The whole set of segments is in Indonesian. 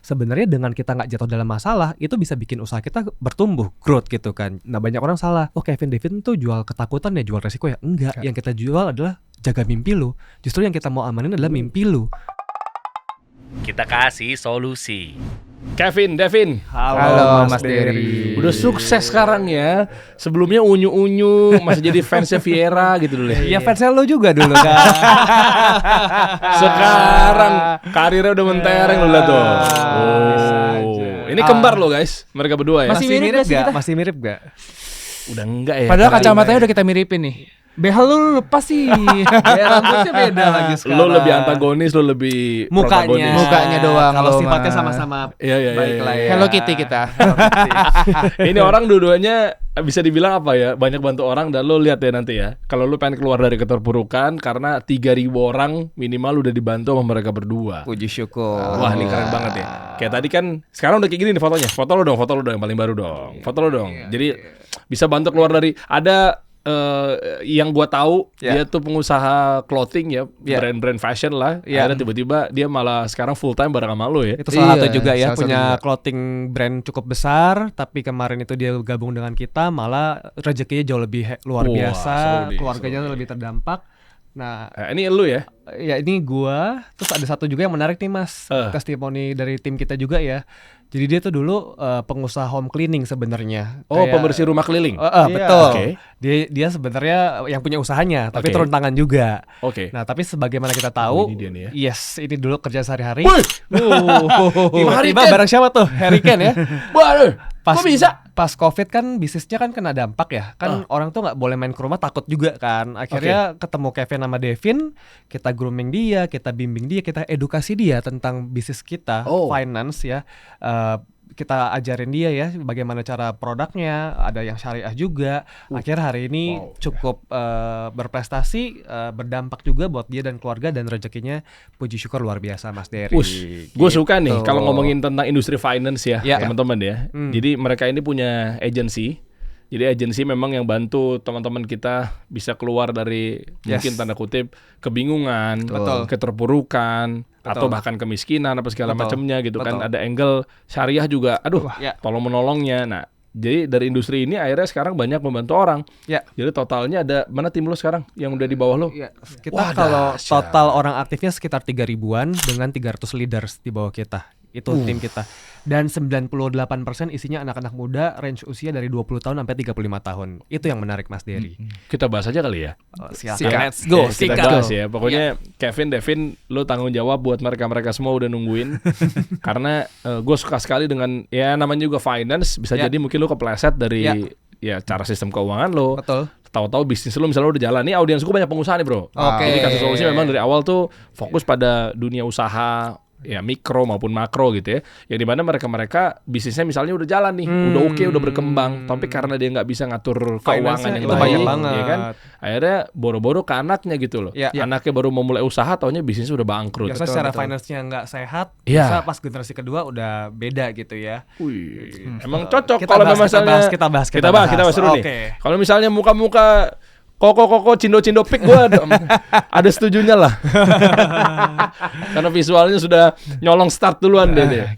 sebenarnya dengan kita nggak jatuh dalam masalah itu bisa bikin usaha kita bertumbuh, growth gitu kan. Nah banyak orang salah, Kevin Devin tuh jual ketakutan ya, jual resiko ya. Enggak, yang kita jual adalah jaga mimpi lu. Justru yang kita mau amanin adalah mimpi lu. Kita kasih solusi. Kevin, Devin. Halo Mas Dery. Udah sukses sekarang ya. Sebelumnya unyu-unyu, masih jadi fansnya Viera gitu dulu ya. Ya fansnya lo juga dulu kan. Sekarang karirnya udah mentereng lo lihat tuh. Ini kembar lo guys, mereka berdua ya. Masih mirip gak? Masih mirip gak? Udah enggak ya. Padahal kacamatanya udah kita miripin nih. Behel lu lepas sih. Ya rambutnya beda lagi sekarang. Lo lebih antagonis, lo lebih protagonis. Mukanya doang. Kalau lo sifatnya mah. sama-sama baik lah ya. Hello Kitty kita. Ini orang dua-duanya bisa dibilang apa ya, banyak bantu orang. Dan lo lihat ya nanti ya, kalau lo pengen keluar dari keterpurukan, karena 3.000 orang minimal udah dibantu sama mereka berdua. Puji syukur. Wah ini keren banget ya. Kayak tadi kan, sekarang udah kayak gini nih fotonya. Foto lo dong yang paling baru dong. Foto lo dong. Jadi bisa bantu keluar dari, ada yang gua tahu dia tuh pengusaha clothing ya, brand-brand fashion lah. Akhirnya tiba-tiba dia malah sekarang full time bareng sama lo ya. Itu salah satu juga ya, punya clothing brand cukup besar, tapi kemarin itu dia gabung dengan kita, malah rezekinya jauh lebih luar biasa, keluarganya lebih terdampak. Nah, ini lu ya? Ya ini gua. Terus ada satu juga yang menarik nih Mas, testimoni dari tim kita juga ya. Jadi dia tuh dulu pengusaha home cleaning sebenarnya. Pembersih rumah keliling. Betul. Okay. Dia sebenarnya yang punya usahanya, tapi turun tangan juga. Nah, tapi sebagaimana kita tahu, ini dulu kerja sehari-hari. Tiba-tiba barang siapa tuh? Harry Kane ya. Kok bisa? Pas COVID kan bisnisnya kan kena dampak ya. Kan orang tuh nggak boleh main ke rumah, takut juga kan. Akhirnya ketemu Kevin sama Devin, kita grooming dia, kita bimbing dia, kita edukasi dia tentang bisnis kita, finance ya. Kita ajarin dia ya bagaimana cara produknya, ada yang syariah juga. Akhirnya hari ini cukup berprestasi, berdampak juga buat dia dan keluarga, dan rezekinya puji syukur luar biasa Mas Dery. Gue suka nih kalau ngomongin tentang industri finance ya teman-teman ya. Jadi mereka ini punya agency. Jadi agensi memang yang bantu teman-teman kita bisa keluar dari mungkin tanda kutip kebingungan, keterpurukan, atau bahkan kemiskinan apa segala macamnya gitu kan. Ada angle syariah juga. Tolong menolongnya. Nah, jadi dari industri ini akhirnya sekarang banyak membantu orang. Jadi totalnya ada, mana tim lo sekarang yang udah di bawah lo? Kita kalau total orang aktifnya sekitar 3.000-an dengan 300 leaders di bawah kita. Itu tim kita. Dan 98% isinya anak-anak muda, range usia dari 20 tahun sampai 35 tahun. Itu yang menarik Mas Dery. Kita bahas aja kali ya. Silakan. Let's go. Kita bahas ya. Pokoknya Kevin, Devin, lo tanggung jawab buat mereka semua udah nungguin. Karena gue suka sekali dengan ya namanya juga finance. Bisa jadi mungkin lo kepleset dari cara sistem keuangan lo. Betul. Tahu-tahu bisnis lo misalnya lo udah jalan. Nih audiens gue banyak pengusaha nih bro. Jadi kasih solusi memang dari awal tuh fokus pada dunia usaha, ya mikro maupun makro gitu ya, yang dimana mereka bisnisnya misalnya udah jalan nih, udah oke, udah berkembang, tapi karena dia nggak bisa ngatur keuangan yang baik, ya kan, akhirnya boro-boro ke anaknya gitu loh, anaknya baru mau mulai usaha, taunya bisnis udah bangkrut. Biasanya secara finance-nya nggak sehat, bisa pas generasi kedua udah beda gitu ya. Emang cocok kalau misalnya kita bahas seru nih. Kalau misalnya muka-muka Koko cindo pik gue ada setujunya lah. Karena visualnya sudah nyolong start duluan deh.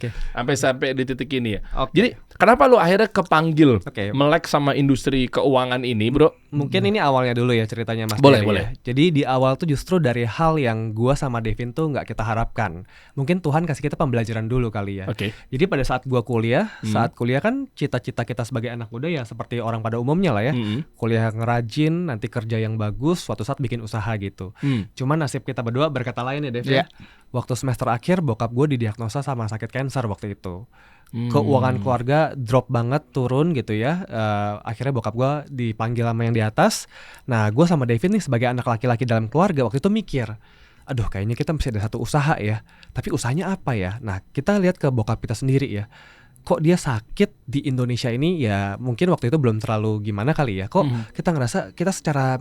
Sampai di titik ini ya. Jadi kenapa lu akhirnya kepanggil melek sama industri keuangan ini, bro? Mungkin ini awalnya dulu ya ceritanya Mas. Boleh. Ya. Jadi di awal tuh justru dari hal yang gua sama Devin tuh nggak kita harapkan. Mungkin Tuhan kasih kita pembelajaran dulu kali ya. Jadi pada saat gua kuliah, saat kuliah kan cita-cita kita sebagai anak muda ya seperti orang pada umumnya lah ya. Kuliah yang rajin, nanti kerja yang bagus, suatu saat bikin usaha gitu. Cuman nasib kita berdua berkata lain ya Devin. Waktu semester akhir bokap gue didiagnosa sama sakit kanker waktu itu. Keuangan keluarga drop banget, turun gitu ya. Akhirnya bokap gue dipanggil sama yang di atas. Nah gue sama Devin nih sebagai anak laki-laki dalam keluarga waktu itu mikir, aduh kayaknya kita mesti ada satu usaha ya. Tapi usahanya apa ya? Nah kita lihat ke bokap kita sendiri ya. Kok dia sakit di Indonesia ini ya, mungkin waktu itu belum terlalu gimana kali ya. Kok kita ngerasa kita secara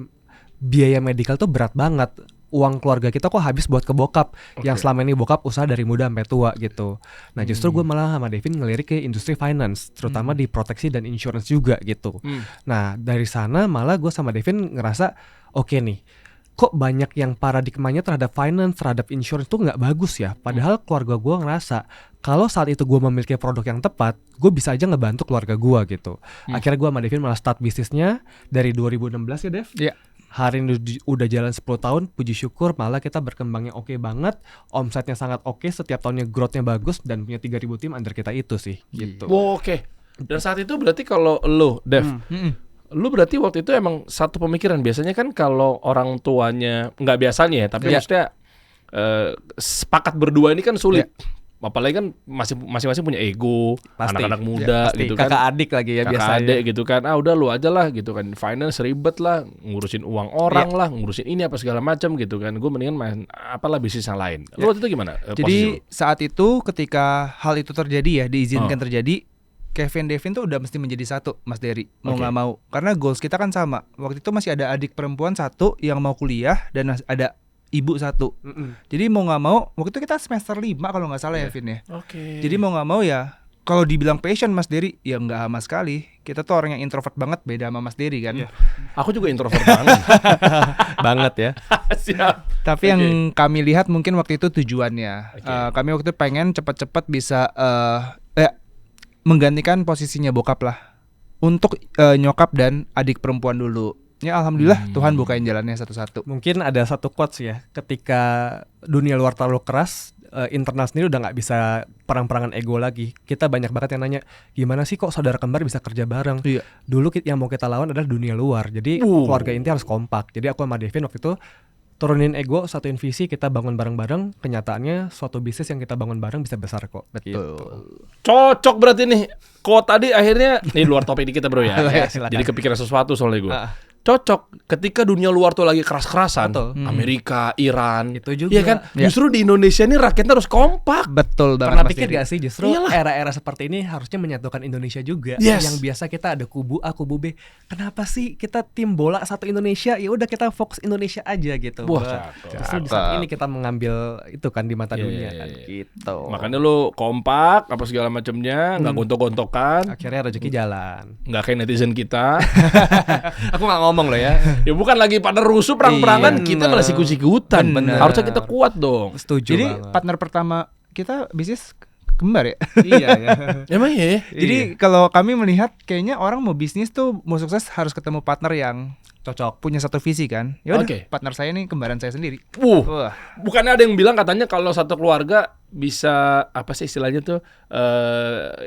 biaya medikal tuh berat banget. Uang keluarga kita kok habis buat ke bokap yang selama ini bokap usaha dari muda sampai tua gitu. Nah justru gue malah sama Devin ngelirik ke industri finance, terutama di proteksi dan insurance juga gitu. Nah dari sana malah gue sama Devin ngerasa oke nih, kok banyak yang paradigmanya terhadap finance, terhadap insurance tuh nggak bagus ya. Padahal keluarga gue ngerasa kalau saat itu gue memiliki produk yang tepat, gue bisa aja ngebantu keluarga gue gitu. Akhirnya gue sama Devin malah start bisnisnya dari 2016 ya Dev. Iya. Hari ini udah jalan 10 tahun, puji syukur malah kita berkembangnya oke banget, omsetnya sangat oke, setiap tahunnya growth-nya bagus, dan punya 3.000 tim under kita itu sih gitu. Oke. Dan saat itu berarti kalau lo, Dev, lu berarti waktu itu emang satu pemikiran. Biasanya kan kalau orang tuanya, nggak biasanya ya, tapi maksudnya sepakat berdua ini kan sulit. Apalagi kan masing-masing punya ego, Pasti. anak-anak muda Pasti. gitu kan. Kakak adik lagi ya biasanya. Kakak adik gitu kan. Udah lu aja lah gitu kan. Finance ribet lah, ngurusin uang orang lah, ngurusin ini apa segala macam gitu kan. Gue mendingan main apalah bisnis yang lain. Lu waktu itu gimana? Jadi saat itu ketika hal itu terjadi ya, diizinkan terjadi, Kevin Devin tuh udah mesti menjadi satu, Mas Dery, mau nggak mau. Karena goals kita kan sama. Waktu itu masih ada adik perempuan satu yang mau kuliah dan ada ibu satu. Jadi mau nggak mau, waktu itu kita semester 5 kalau nggak salah ya Vin ya. Jadi mau nggak mau ya, kalau dibilang passion Mas Dery, ya nggak sama sekali. Kita tuh orang yang introvert banget, beda sama Mas Dery kan. Aku juga introvert banget. Banget ya. Siap. Tapi yang kami lihat mungkin waktu itu tujuannya. Kami waktu itu pengen cepat-cepat bisa menggantikan posisinya bokap lah, untuk nyokap dan adik perempuan dulu. Ya alhamdulillah Tuhan bukain jalannya satu-satu. Mungkin ada satu quotes ya, ketika dunia luar terlalu keras, internal sendiri udah nggak bisa perang-perangan ego lagi. Kita banyak banget yang nanya, gimana sih kok saudara kembar bisa kerja bareng? Iya. Dulu yang mau kita lawan adalah dunia luar, jadi keluarga inti harus kompak. Jadi aku sama Devin waktu itu turunin ego, satuin visi, kita bangun bareng-bareng. Kenyataannya suatu bisnis yang kita bangun bareng bisa besar kok. Betul. Cocok berarti nih. Kok tadi akhirnya, nih luar topik dikit bro ya. Silakan. Jadi kepikiran sesuatu soalnya gue. Cocok ketika dunia luar tuh lagi keras-kerasan. Amerika, Iran. Itu juga. Iya kan? Justru di Indonesia ini rakyatnya harus kompak. Betul banget. Pernah Mas pikir Dery. gak sih justru era-era seperti ini harusnya menyatukan Indonesia juga. Yang biasa kita ada kubu A, kubu B. Kenapa sih kita tim bola satu Indonesia? Ya udah kita fokus Indonesia aja gitu. Wah, justru di saat ini kita mengambil itu kan di mata dunia kan gitu. Makanya lu kompak apa segala macamnya, nggak gontok-gontokan. Akhirnya rezeki jalan. Nggak kayak netizen kita. Aku nggak ngomong loh ya. Ya bukan lagi pada rusuh perang-perangan, kita malah sikut-sikutan. Bener. Harusnya kita kuat dong. Setuju. Jadi banget. partner pertama kita bisnis kembar ya. Iya ya. Emang ya? Jadi kalau kami melihat kayaknya orang mau bisnis tuh mau sukses harus ketemu partner yang Cocok. punya satu visi kan. Ya udah, Oke. partner saya nih kembaran saya sendiri. Wah. Bukannya ada yang bilang katanya kalau satu keluarga bisa apa sih istilahnya tuh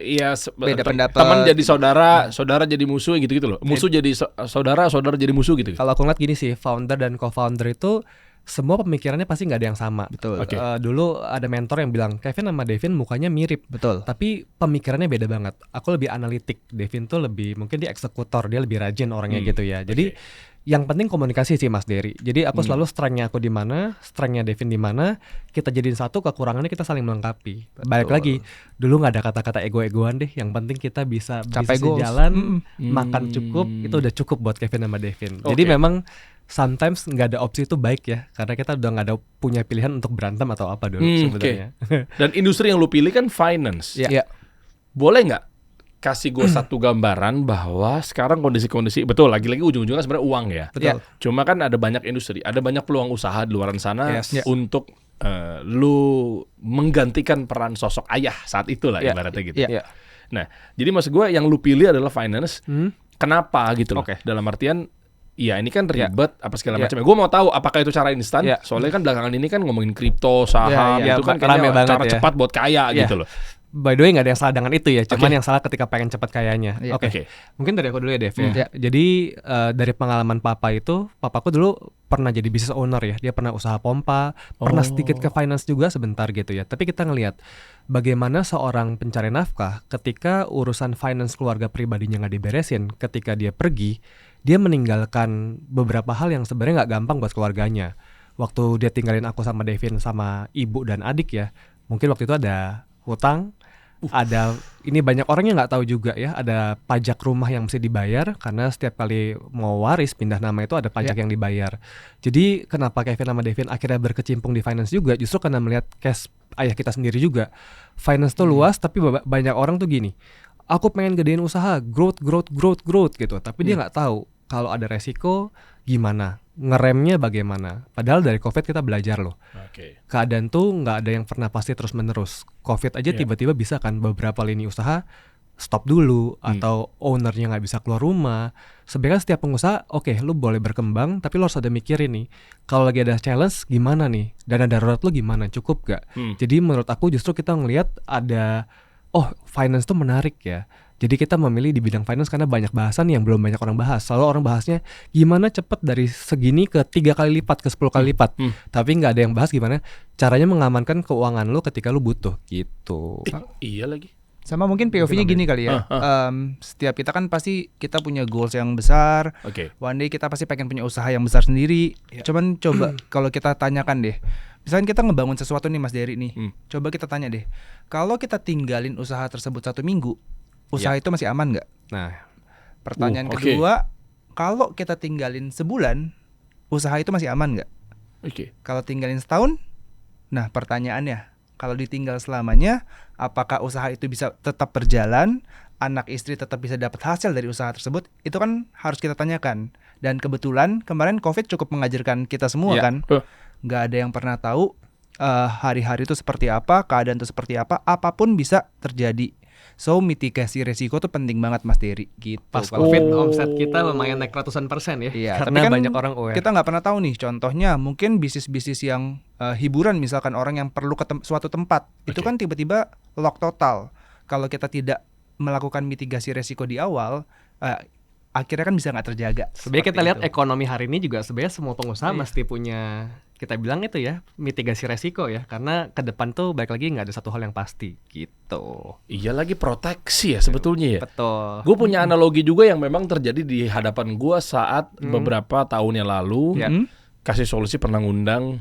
ya Beda pendapat. teman jadi saudara, saudara jadi musuh gitu loh. Musuh jadi saudara, saudara jadi musuh gitu. Kalau aku ngeliat gini sih, founder dan co-founder itu semua pemikirannya pasti nggak ada yang sama. Betul. Oke. Dulu ada mentor yang bilang Kevin sama Devin mukanya mirip, Betul. tapi pemikirannya beda banget. Aku lebih analitik, Devin tuh lebih mungkin dia eksekutor, dia lebih rajin orangnya gitu ya. Jadi yang penting komunikasi sih Mas Dery. Jadi aku selalu strength-nya aku di mana, strength-nya Devin di mana, kita jadiin satu, kekurangannya kita saling melengkapi. Balik lagi, dulu nggak ada kata-kata ego-egoan deh. Yang penting kita bisa Capai bisnis goals. jalan, makan cukup, itu udah cukup buat Kevin sama Devin. Jadi memang sometimes nggak ada opsi itu baik ya, karena kita udah nggak ada punya pilihan untuk berantem atau apa dulu sebenarnya. Dan industri yang lu pilih kan finance. Iya. Boleh nggak kasih gue satu gambaran bahwa sekarang kondisi-kondisi betul lagi-lagi ujung-ujungnya sebenarnya uang ya. Betul. Cuma kan ada banyak industri, ada banyak peluang usaha di luar sana untuk lu menggantikan peran sosok ayah saat itulah ibaratnya gitu. Iya. Nah, jadi maksud gue yang lu pilih adalah finance. Kenapa gitu loh? Dalam artian iya ini kan ribet apa segala macam. Gue mau tahu apakah itu cara instan? Soalnya kan belakangan ini kan ngomongin kripto, saham itu kan rame kayaknya cara banget cepat buat kaya gitu loh. By the way nggak ada yang salah dengan itu ya, cuman yang salah ketika pengen cepat kayanya. Oke. Mungkin dari aku dulu ya Dev ya. Jadi dari pengalaman papa itu, papaku dulu pernah jadi business owner ya. Dia pernah usaha pompa, pernah sedikit ke finance juga sebentar gitu ya. Tapi kita ngelihat bagaimana seorang pencari nafkah ketika urusan finance keluarga pribadinya nggak diberesin, ketika dia pergi, dia meninggalkan beberapa hal yang sebenarnya nggak gampang buat keluarganya. Waktu dia tinggalin aku sama Devin sama ibu dan adik ya, mungkin waktu itu ada hutang, ada ini banyak orang yang nggak tahu juga ya, ada pajak rumah yang mesti dibayar karena setiap kali mau waris pindah nama itu ada pajak yang dibayar. Jadi kenapa Kevin sama Devin akhirnya berkecimpung di finance juga, justru karena melihat cash ayah kita sendiri juga. Finance tuh luas, tapi banyak orang tuh gini, aku pengen gedein usaha, growth gitu, tapi dia nggak tahu kalau ada resiko gimana, ngeremnya bagaimana. Padahal dari COVID kita belajar loh. Keadaan tuh nggak ada yang pernah pasti terus menerus. COVID aja tiba-tiba bisa kan beberapa lini usaha stop dulu atau ownernya nggak bisa keluar rumah. Sebenarnya setiap pengusaha lu boleh berkembang, tapi lo harus ada mikirin nih, kalau lagi ada challenge gimana nih, dana darurat lo gimana, cukup gak? Jadi menurut aku justru kita ngelihat ada finance tuh menarik ya. Jadi kita memilih di bidang finance karena banyak bahasan yang belum banyak orang bahas. Selalu orang bahasnya gimana cepet dari segini ke 3 kali lipat, ke 10 kali lipat. Tapi nggak ada yang bahas gimana caranya mengamankan keuangan lo ketika lo butuh gitu. Iya lagi. Sama mungkin POV-nya gini kali ya. Setiap kita kan pasti kita punya goals yang besar. One day kita pasti pengen punya usaha yang besar sendiri. Cuman coba kalau kita tanyakan deh. Misalkan kita ngebangun sesuatu nih Mas Dery nih. Coba kita tanya deh. Kalau kita tinggalin usaha tersebut 1 minggu, usaha itu masih aman nggak? Nah, pertanyaan kedua, kalau kita tinggalin sebulan, usaha itu masih aman nggak? Kalau tinggalin setahun, nah pertanyaannya, kalau ditinggal selamanya, apakah usaha itu bisa tetap berjalan, anak istri tetap bisa dapat hasil dari usaha tersebut? Itu kan harus kita tanyakan. Dan kebetulan kemarin COVID cukup mengajarkan kita semua kan, nggak ada yang pernah tahu hari-hari itu seperti apa, keadaan itu seperti apa, apapun bisa terjadi. So mitigasi resiko tuh penting banget Mas Dery gitu. Pas COVID omset kita lumayan naik ratusan % ya. Iya, karena tapi kan banyak orang aware. Kita nggak pernah tahu nih. Contohnya mungkin bisnis-bisnis yang hiburan, misalkan orang yang perlu ke suatu tempat, itu kan tiba-tiba lock total. Kalau kita tidak melakukan mitigasi resiko di awal, akhirnya kan bisa nggak terjaga. Sebenarnya kita lihat ekonomi hari ini juga sebenarnya semua pengusaha mesti punya, kita bilang itu ya, mitigasi resiko ya, karena ke depan tuh balik lagi nggak ada satu hal yang pasti gitu. Iya lagi, proteksi ya sebetulnya ya. Betul. Gue punya analogi juga yang memang terjadi di hadapan gue saat beberapa tahun yang lalu. Kasih Solusi pernah ngundang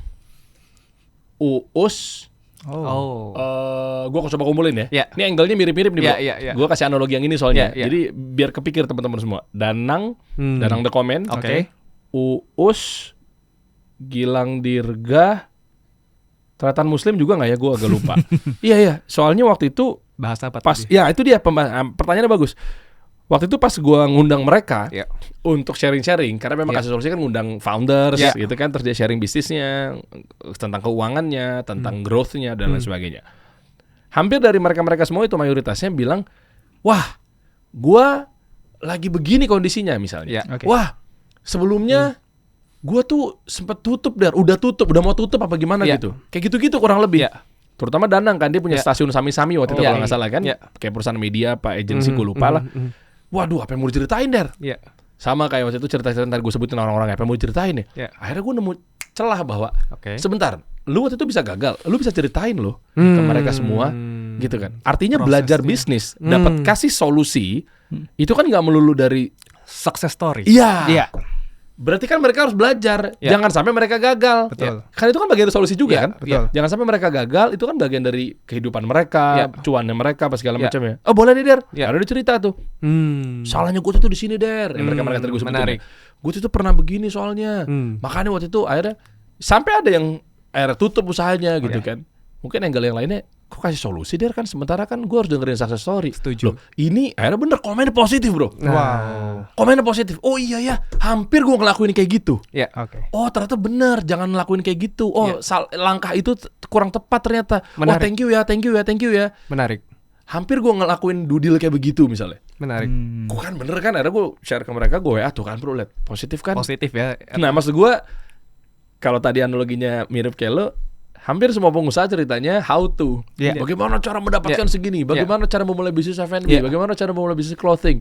Uus. Gue coba kumpulin ya. Ini angle-nya mirip-mirip nih, Bro. Gue kasih analogi yang ini soalnya. Jadi biar kepikir teman-teman semua. Danang The Comment. Uus, Gilang Dirga, Tretan Muslim juga nggak ya? Gue agak lupa. Iya. Soalnya waktu itu bahasa apa pas, tadi? ya itu dia pertanyaannya bagus. Waktu itu pas gue ngundang mereka untuk sharing-sharing, karena memang Kasih Solusi kan ngundang founders gitu kan, terus dia sharing bisnisnya, tentang keuangannya, tentang growth-nya dan lain sebagainya. Hampir dari mereka-mereka semua itu mayoritasnya bilang, wah, gue lagi begini kondisinya misalnya. Wah, sebelumnya gue tuh sempet udah mau tutup apa gimana gitu. Kayak gitu-gitu kurang lebih. Terutama Danang kan, dia punya stasiun Sami-Sami waktu itu kalau nggak salah kan, kayak perusahaan media apa agensi gue lupa lah. Waduh, apa yang mau diceritain Der? Sama kayak waktu itu cerita-cerita ntar gue sebutin orang-orang apa yang mau diceritain ya. Akhirnya gue nemu celah bahwa sebentar, lu waktu itu bisa gagal, lu bisa ceritain loh ke mereka semua gitu kan. Artinya belajar bisnis, dapat kasih solusi, itu kan nggak melulu dari success story. Iya. Berarti kan mereka harus belajar, jangan sampai mereka gagal. Kan itu kan bagian dari solusi juga kan. Jangan sampai mereka gagal, itu kan bagian dari kehidupan mereka, cuannya mereka, apa segala macam ya. Oh boleh nih Der, ada cerita tuh. Salahnya gue tuh di sini Der. Mereka tadi gue sebutin. Gue tuh pernah begini soalnya. Makanya waktu itu akhirnya sampai ada yang akhirnya tutup usahanya gitu kan. Mungkin angle yang lainnya, kok kasih solusi Der kan, sementara kan gue harus dengerin success story. Setuju. Loh, ini akhirnya bener komennya positif bro. Wow. Komennya positif. Oh iya ya, hampir gue ngelakuin kayak gitu. Oh ternyata bener, jangan ngelakuin kayak gitu. Oh langkah itu kurang tepat ternyata. Menarik. Oh thank you ya. Menarik. Hampir gue ngelakuin dudil kayak begitu misalnya. Menarik. Gue kan bener kan, akhirnya gue share ke mereka, gue tuh kan bro, lihat positif kan. Positif ya. Nah maksud gue, kalau tadi analoginya mirip kayak lo, hampir semua pengusaha ceritanya how to. Bagaimana cara mendapatkan segini, bagaimana cara memulai bisnis F&B, bagaimana cara memulai bisnis clothing.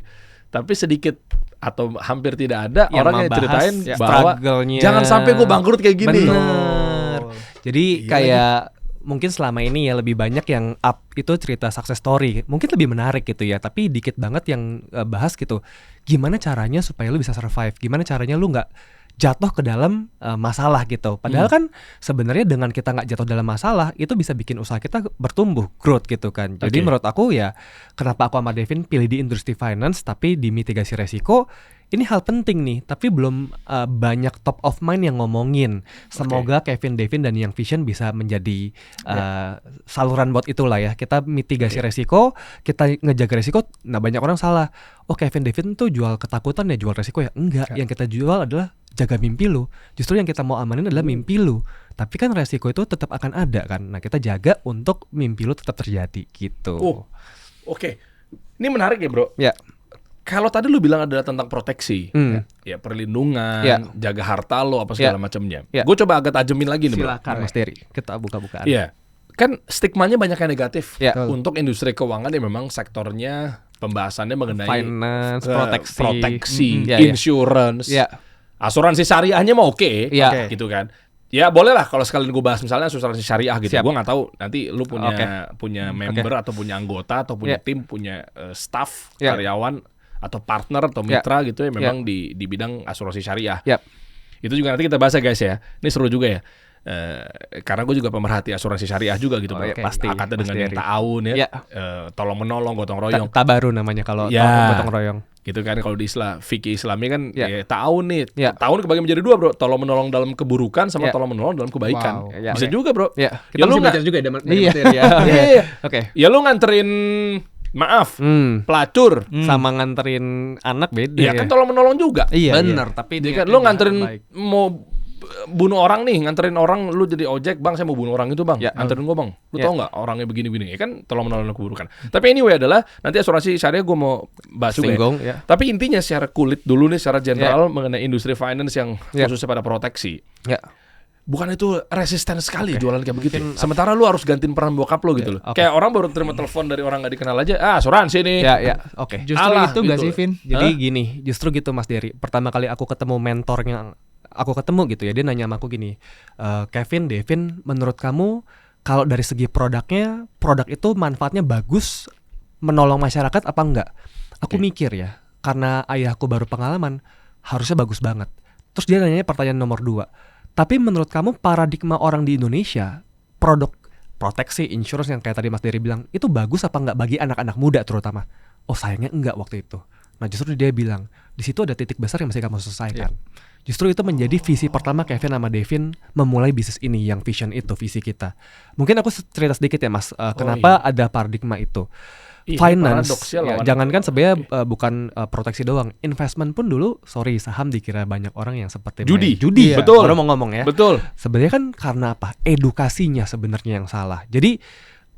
Tapi sedikit atau hampir tidak ada orang yang ceritain bahwa jangan sampai gue bangkrut kayak gini. Bener. Jadi kayak mungkin selama ini ya lebih banyak yang up itu cerita success story. Mungkin lebih menarik gitu ya, tapi dikit banget yang bahas gitu. Gimana caranya supaya lu bisa survive? Gimana caranya lu nggak jatuh ke dalam masalah gitu. Padahal kan sebenarnya dengan kita nggak jatuh dalam masalah itu bisa bikin usaha kita bertumbuh, growth gitu kan. Jadi menurut aku ya, kenapa aku sama Devin pilih di industri finance tapi di mitigasi resiko, ini hal penting nih, tapi belum banyak top of mind yang ngomongin. Semoga Kevin Devin dan Young Vision bisa menjadi saluran buat itulah ya. Kita mitigasi resiko, kita ngejaga resiko. Nah banyak orang salah. Oh Kevin Devin tuh jual ketakutan ya, jual resiko ya. Enggak, yang kita jual adalah jaga mimpi lu. Justru yang kita mau amanin adalah mimpi lu. Tapi kan resiko itu tetap akan ada kan. Nah kita jaga untuk mimpi lu tetap terjadi gitu. Oke. Ini menarik ya bro. Ya. Kalau tadi lu bilang adalah tentang proteksi, ya perlindungan, jaga harta lo apa segala macamnya. Gue coba agak tajemin lagi nih, silakan Mas Dery, kita buka-bukaan. Iya, kan stigmanya banyak yang negatif untuk industri keuangan yang memang sektornya pembahasannya mengenai finance, proteksi, insurance, asuransi syariahnya mah oke, gitu kan. Ya boleh lah kalau sekalian gue bahas misalnya asuransi syariah gitu. Gue nggak tahu nanti lu punya member atau punya anggota atau punya tim, punya staff, karyawan atau partner atau mitra gitu ya memang di bidang asuransi syariah. Itu juga nanti kita bahas ya guys ya. Ini seru juga ya. Karena gue juga pemerhati asuransi syariah juga gitu. Pasti. Akadnya dengan yang ta'awun ya. Tolong menolong, gotong royong. Tabaru namanya kalau gotong royong. Gitu kan kalau di fikih Islami kan ta'awun nih. Ta'awun kebagi menjadi dua bro. Tolong menolong dalam keburukan sama tolong menolong dalam kebaikan. Bisa juga bro. Kita mesti belajar juga ya lu nganterin pelacur sama nganterin anak beda. Iya kan tolong menolong juga. Bener. Tapi dia kan lu nganterin mau bunuh orang nih, nganterin orang lu jadi ojek, bang saya mau bunuh orang itu bang, anterin gua bang. Lu tau nggak orangnya begini-begini? Ya kan tolong menolong keburukan. Tapi anyway adalah nanti asuransi syariah gua mau bahas juga. Tapi intinya secara kulit dulu nih, secara general mengenai industri finance yang khususnya pada proteksi. Bukan itu resisten sekali jualan kayak begitu. Sementara lu harus gantiin peran bokap lo gitu loh. Kayak orang baru terima telepon dari orang nggak dikenal aja, asuransi nih. Justru itu nggak sih, Vin? Jadi gini, justru gitu Mas Dery. Pertama kali aku ketemu mentornya, aku ketemu gitu ya, dia nanya sama aku gini, Kevin, Devin, menurut kamu kalau dari segi produknya, produk itu manfaatnya bagus, menolong masyarakat apa enggak? Aku mikir ya, karena ayahku baru pengalaman, harusnya bagus banget. Terus dia nanya pertanyaan nomor 2. Tapi menurut kamu paradigma orang di Indonesia, produk proteksi, insurance yang kayak tadi Mas Dery bilang, itu bagus apa enggak bagi anak-anak muda terutama? Oh sayangnya enggak waktu itu. Nah justru dia bilang, di situ ada titik besar yang mesti kamu selesaikan. Justru itu menjadi visi pertama Kevin sama Devin memulai bisnis ini, yang vision itu, visi kita. Mungkin aku cerita sedikit ya Mas, kenapa ada paradigma itu. Finance, jangankan sebenarnya bukan proteksi doang, investment pun dulu, saham dikira banyak orang yang seperti judi, betul. Baru mau ngomong ya. Betul. Sebenarnya kan karena apa? Edukasinya sebenarnya yang salah. Jadi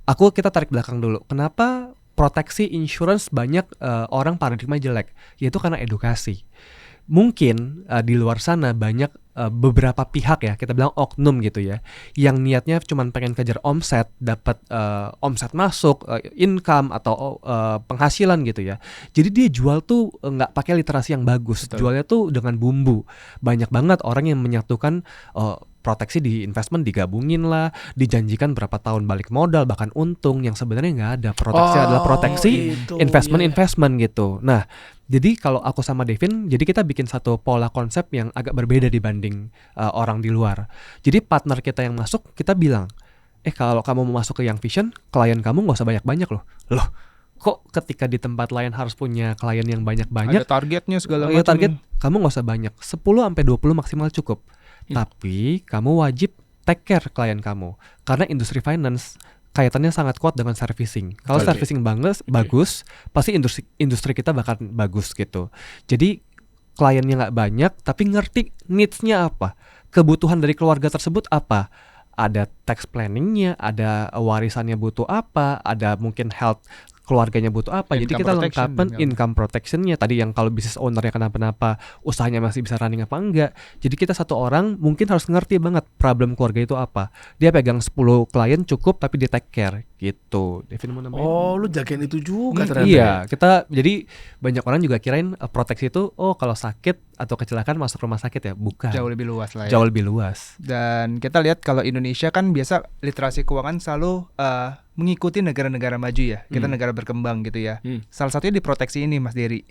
kita tarik belakang dulu. Kenapa proteksi insurance banyak orang paradigma jelek? Yaitu karena edukasi. Mungkin di luar sana banyak beberapa pihak ya, kita bilang oknum gitu ya, yang niatnya cuma pengen kejar omset, dapat omset masuk, income atau penghasilan gitu ya. Jadi dia jual tuh nggak pakai literasi yang bagus. Betul. Jualnya tuh dengan bumbu. Banyak banget orang yang menyatukan proteksi di investment digabungin lah, dijanjikan berapa tahun balik modal bahkan untung, yang sebenarnya nggak ada. Proteksi adalah proteksi, investment gitu. Nah, jadi kalau aku sama Devin, jadi kita bikin satu pola konsep yang agak berbeda dibanding orang di luar. Jadi partner kita yang masuk, kita bilang, kalau kamu mau masuk ke Young Vision, klien kamu nggak usah banyak-banyak loh. Kok ketika di tempat lain harus punya klien yang banyak-banyak? Ada targetnya segala macam. Target, kamu nggak usah banyak, 10-20 maksimal cukup. Tapi kamu wajib take care klien kamu, karena industri finance kaitannya sangat kuat dengan servicing. Kalau servicing bagus, pasti industri kita bakal bagus gitu. Jadi kliennya nggak banyak, tapi ngerti needs-nya apa, kebutuhan dari keluarga tersebut apa. Ada tax planningnya, ada warisannya butuh apa, ada mungkin health keluarganya butuh apa. Jadi kita lengkapin income protectionnya tadi, yang kalau bisnis ownernya kenapa-napa, usahanya masih bisa running apa enggak. Jadi kita satu orang mungkin harus ngerti banget problem keluarga itu apa. Dia pegang 10 klien cukup, tapi dia take care gitu. Devin mau nambahin? Oh, lu jagain itu juga ternyata. Iya, kita jadi banyak orang juga kirain proteksi itu kalau sakit atau kecelakaan masuk rumah sakit ya. Bukan. Jauh lebih luas lah ya. Jauh lebih luas. Dan kita lihat kalau Indonesia kan biasa literasi keuangan selalu mengikuti negara-negara maju ya. Kita negara berkembang gitu ya. Salah satunya di proteksi ini Mas Dery.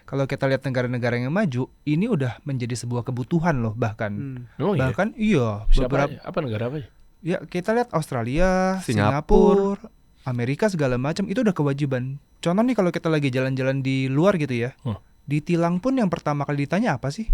Kalau kita lihat negara-negara yang maju, ini udah menjadi sebuah kebutuhan loh bahkan. Bahkan iya. Apa negara apa ya? Ya kita lihat Australia, Singapura, Amerika segala macam itu udah kewajiban. Contoh nih kalau kita lagi jalan-jalan di luar gitu ya. Ditilang pun yang pertama kali ditanya apa sih?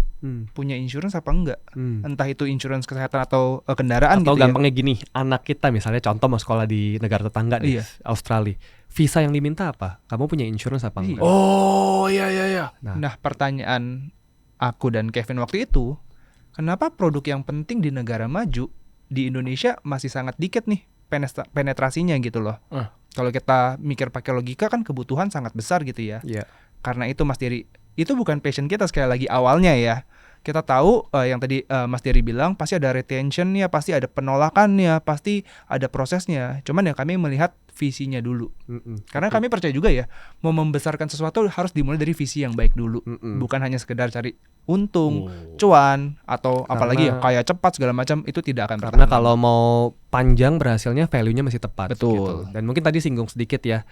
Punya insurance apa enggak? Entah itu insurance kesehatan atau kendaraan atau gitu ya. Atau gampangnya gini, anak kita misalnya contoh mau sekolah di negara tetangga nih, Australia. Visa yang diminta apa? Kamu punya insurance apa enggak? Oh, iya. Nah, pertanyaan aku dan Kevin waktu itu, kenapa produk yang penting di negara maju di Indonesia masih sangat dikit nih penetrasinya gitu loh. Kalau kita mikir pakai logika kan kebutuhan sangat besar gitu ya. Karena itu Mas Dery, itu bukan passion kita sekali lagi awalnya ya. Kita tahu yang tadi Mas Dery bilang pasti ada retentionnya, pasti ada penolakannya, pasti ada prosesnya. Cuman ya kami melihat visinya dulu. Karena kami percaya juga ya, mau membesarkan sesuatu harus dimulai dari visi yang baik dulu. Bukan hanya sekedar cari untung, cuan, atau apalagi ya kayak cepat segala macam, itu tidak akan karena kalau mau panjang berhasilnya value-nya masih tepat. Betul. Gitu. Dan mungkin tadi singgung sedikit ya.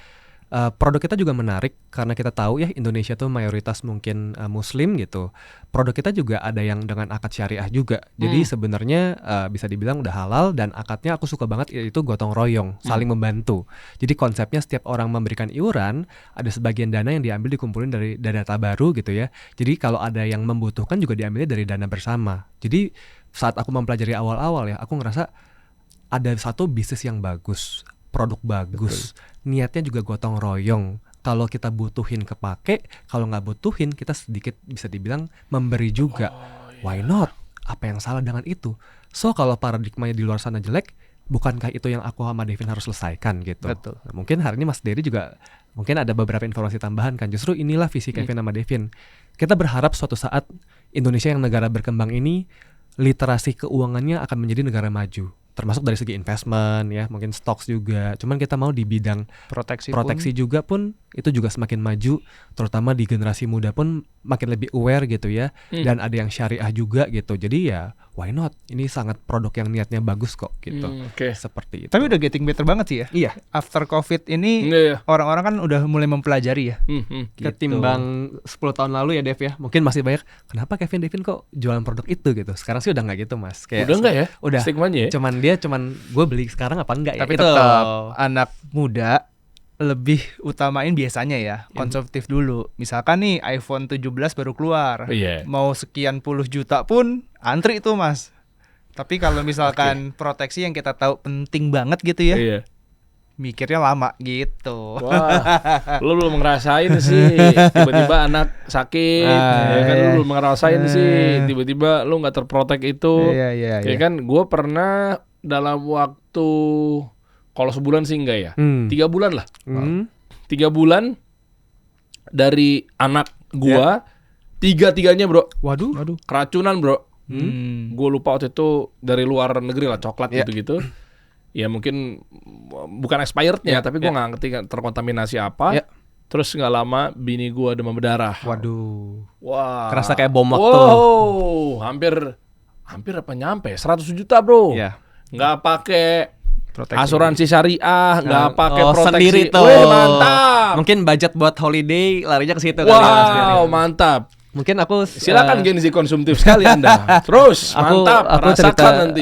Produk kita juga menarik karena kita tahu ya Indonesia tuh mayoritas mungkin Muslim gitu. Produk kita juga ada yang dengan akad syariah juga. Jadi sebenarnya bisa dibilang udah halal dan akadnya aku suka banget yaitu gotong royong, saling membantu. Jadi konsepnya setiap orang memberikan iuran, ada sebagian dana yang diambil dikumpulin dari dana tabaru gitu ya. Jadi kalau ada yang membutuhkan juga diambilnya dari dana bersama. Jadi saat aku mempelajari awal-awal ya, aku ngerasa ada satu bisnis yang bagus, produk bagus. Niatnya juga gotong royong. Kalau kita butuhin kepake, kalau nggak butuhin kita sedikit bisa dibilang memberi juga. Why not? Apa yang salah dengan itu? So kalau paradigmanya di luar sana jelek, bukankah itu yang aku sama Devin harus selesaikan gitu? Betul. Nah, mungkin hari ini Mas Dery juga mungkin ada beberapa informasi tambahan kan. Justru inilah visi Kevin sama Devin. Kita berharap suatu saat Indonesia yang negara berkembang ini literasi keuangannya akan menjadi negara maju. Termasuk dari segi investment ya, mungkin stocks juga. Cuman kita mau di bidang proteksi juga pun itu juga semakin maju, terutama di generasi muda pun makin lebih aware gitu ya. Dan ada yang syariah juga gitu. Jadi ya why not? Ini sangat produk yang niatnya bagus kok gitu. Seperti itu. Tapi udah getting better banget sih ya. Iya. After COVID ini orang-orang kan udah mulai mempelajari ya. Ketimbang 10 tahun lalu ya Dev ya. Mungkin masih banyak kenapa Devin kok jualan produk itu gitu. Sekarang sih udah nggak gitu Mas. Kayak udah nggak ya? Udah. Stigmanya ya? Cuman gue beli sekarang apa enggak ya? Tapi tetap anak muda lebih utamain biasanya ya konsumtif dulu. Misalkan nih iPhone 17 baru keluar, mau sekian puluh juta pun antri itu Mas. Tapi kalau misalkan proteksi yang kita tahu penting banget gitu ya, mikirnya lama gitu. Wah, lu belum ngerasain sih tiba-tiba anak sakit, ya kan lu belum ngerasain sih tiba-tiba lu nggak terprotek itu. Ya kan, gue pernah dalam waktu kalau sebulan sih enggak ya, 3 bulan lah. 3 bulan dari anak gua, 3-tiganya bro. Waduh. Keracunan bro. Gue lupa waktu itu dari luar negeri lah, coklat gitu-gitu. Ya mungkin bukan expirednya, tapi gue nggak ngerti terkontaminasi apa. Terus nggak lama bini gue demam berdarah. Waduh. Wah. Kerasa kayak bom waktu. Wow, hampir apa nyampe 100 juta bro. Nggak pakai asuransi syariah, nggak pakai proteksi. Sendiri tuh. Wih, mantap. Mungkin budget buat holiday larinya ke situ. Wow, mantap. Mungkin aku silakan Gen Z konsumtif sekali Anda. Terus mantap,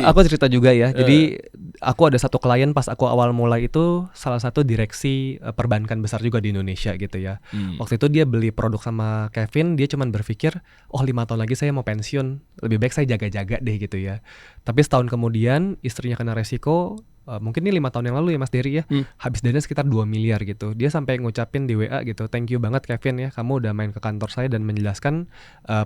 aku cerita juga ya. Jadi aku ada satu klien pas aku awal mulai itu salah satu direksi perbankan besar juga di Indonesia gitu ya. Waktu itu dia beli produk sama Kevin, dia cuman berpikir, 5 tahun lagi saya mau pensiun, lebih baik saya jaga-jaga deh gitu ya. Tapi setahun kemudian istrinya kena resiko. Mungkin ini 5 tahun yang lalu ya Mas Dery ya, habis dana sekitar 2 miliar gitu. Dia sampai ngucapin di WA gitu, thank you banget Kevin ya, kamu udah main ke kantor saya dan menjelaskan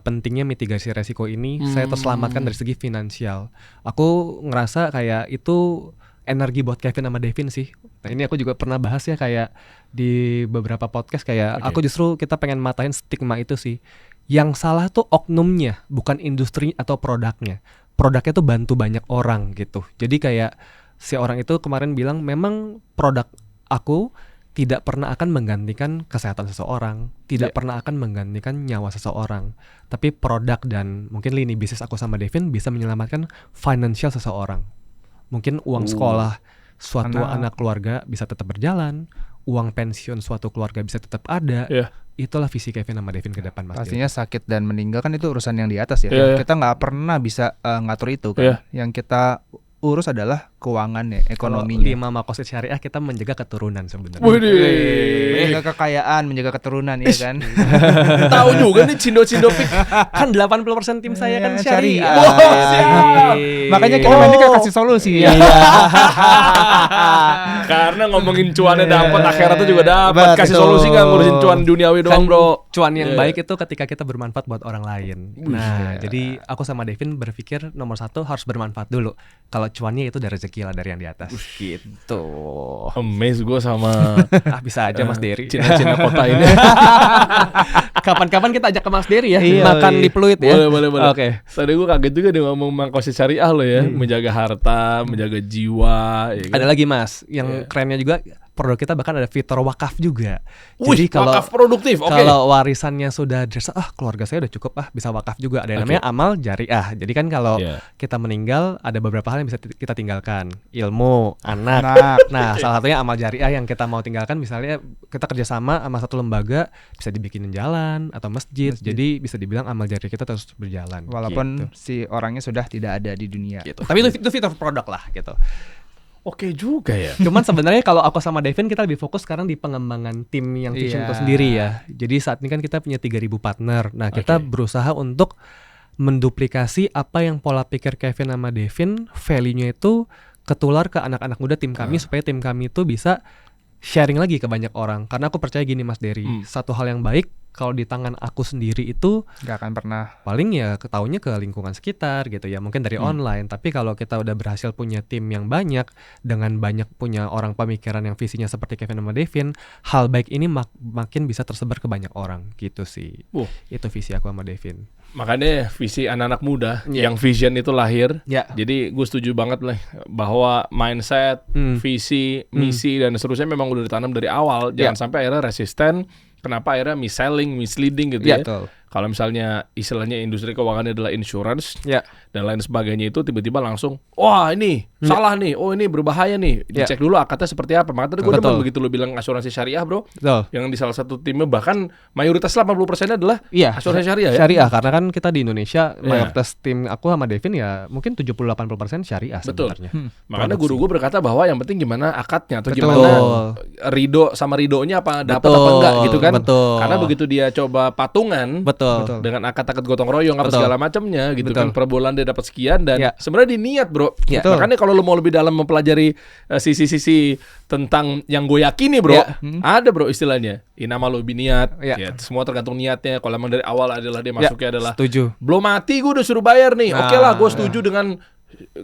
pentingnya mitigasi resiko ini. Saya terselamatkan dari segi finansial. Aku ngerasa kayak itu energi buat Kevin sama Devin sih. Nah ini aku juga pernah bahas ya kayak di beberapa podcast kayak aku justru kita pengen matahin stigma itu sih. Yang salah tuh oknumnya, bukan industri atau produknya. Produknya tuh bantu banyak orang gitu. Jadi kayak si orang itu kemarin bilang memang produk aku tidak pernah akan menggantikan kesehatan seseorang, tidak pernah akan menggantikan nyawa seseorang. Tapi produk dan mungkin lini bisnis aku sama Devin bisa menyelamatkan financial seseorang. Mungkin uang sekolah suatu anak keluarga bisa tetap berjalan, uang pensiun suatu keluarga bisa tetap ada. Itulah visi Kevin sama Devin ke depan Mas. Pastinya sakit dan meninggal kan itu urusan yang di atas ya. Kita nggak pernah bisa ngatur itu kan. Yang kita urus adalah keuangannya, ekonominya. 5 makosid syariah kita menjaga keturunan sebenarnya. menjaga kekayaan, menjaga keturunan ya kan. Tahu juga nih Cindo Pick. Kan 80% tim saya kan syariah. Wow, Makanya kita Mandika kasih solusi ya. Karena ngomongin cuannya dapat, akhiratnya juga dapat. Kasih solusi nggak ngurusin cuan duniawi doang, bro. Cuan yang baik itu ketika kita bermanfaat buat orang lain. Nah, jadi aku sama Devin berpikir nomor 1 harus bermanfaat dulu. Kalau cuannya itu dari rezeki lah, dari yang di atas. Gitu. Amazed gue sama Bisa aja Mas Dery. Cina kota ini. Kapan-kapan kita ajak ke Mas Dery ya, Iya, makan di Pluit ya. Boleh. Oke. Tadi gue kaget juga dia ngomong mangkosi syariah lo ya, menjaga harta, menjaga jiwa. Ya kan? Ada lagi Mas, yang kerennya juga produk kita bahkan ada fitur wakaf juga. Jadi kalau wakaf produktif, kalau warisannya sudah dirasa, keluarga saya udah cukup, bisa wakaf juga. Ada yang namanya amal jariah. Jadi kan kalau kita meninggal ada beberapa hal yang bisa kita tinggalkan, ilmu, anak. Nah, salah satunya amal jariah yang kita mau tinggalkan, misalnya kita kerjasama sama satu lembaga, bisa dibikinin jalan atau masjid. Jadi bisa dibilang amal jariah kita terus berjalan. Walaupun si orangnya sudah tidak ada di dunia. Gitu. Tapi itu fitur produk lah gitu. Oke juga ya. Cuman sebenarnya kalau aku sama Devin kita lebih fokus sekarang di pengembangan tim yang Vision itu sendiri ya. Jadi saat ini kan kita punya 3.000 partner. Nah, kita berusaha untuk menduplikasi apa yang pola pikir Kevin sama Devin, value-nya itu ketular ke anak-anak muda tim kami supaya tim kami itu bisa sharing lagi ke banyak orang. Karena aku percaya gini Mas Dery, satu hal yang baik kalau di tangan aku sendiri itu nggak akan pernah, paling ya ketahuinya ke lingkungan sekitar gitu ya, mungkin dari online. Tapi kalau kita udah berhasil punya tim yang banyak, dengan banyak punya orang pemikiran yang visinya seperti Kevin sama Devin, hal baik ini makin bisa tersebar ke banyak orang gitu sih. Itu visi aku sama Devin. Makanya visi anak-anak muda yang Vision itu lahir. Jadi gue setuju banget lah bahwa mindset, visi, misi dan seterusnya memang udah ditanam dari awal. Jangan sampai akhirnya resisten. Kenapa akhirnya misselling, misleading gitu ya. Kalau misalnya istilahnya industri keuangannya adalah insurance dan lain sebagainya, itu tiba-tiba langsung, wah ini salah nih, oh ini berbahaya nih, dicek dulu akadnya seperti apa. Makanya tadi gue demen begitu lo bilang asuransi syariah bro, yang di salah satu timnya bahkan mayoritas 80% adalah asuransi syariah ya. Syariah, karena kan kita di Indonesia mayoritas tim aku sama Devin ya mungkin 70-80% syariah sebenarnya. Makanya guru gue berkata bahwa yang penting gimana akadnya atau gimana ridho sama ridhonya apa dapat apa enggak gitu kan. Karena begitu dia coba patungan dengan akad-akad gotong royong apa segala macamnya gitu kan, per bulan dia dapat sekian dan sebenarnya diniat bro. Makanya kalau lu mau lebih dalam mempelajari sisi-sisi tentang yang gue yakini bro, ada bro istilahnya inama lu biniat. Semua tergantung niatnya. Kalau emang dari awal adalah dia masuknya adalah belum mati gue udah suruh bayar nih, oke lah gue setuju dengan,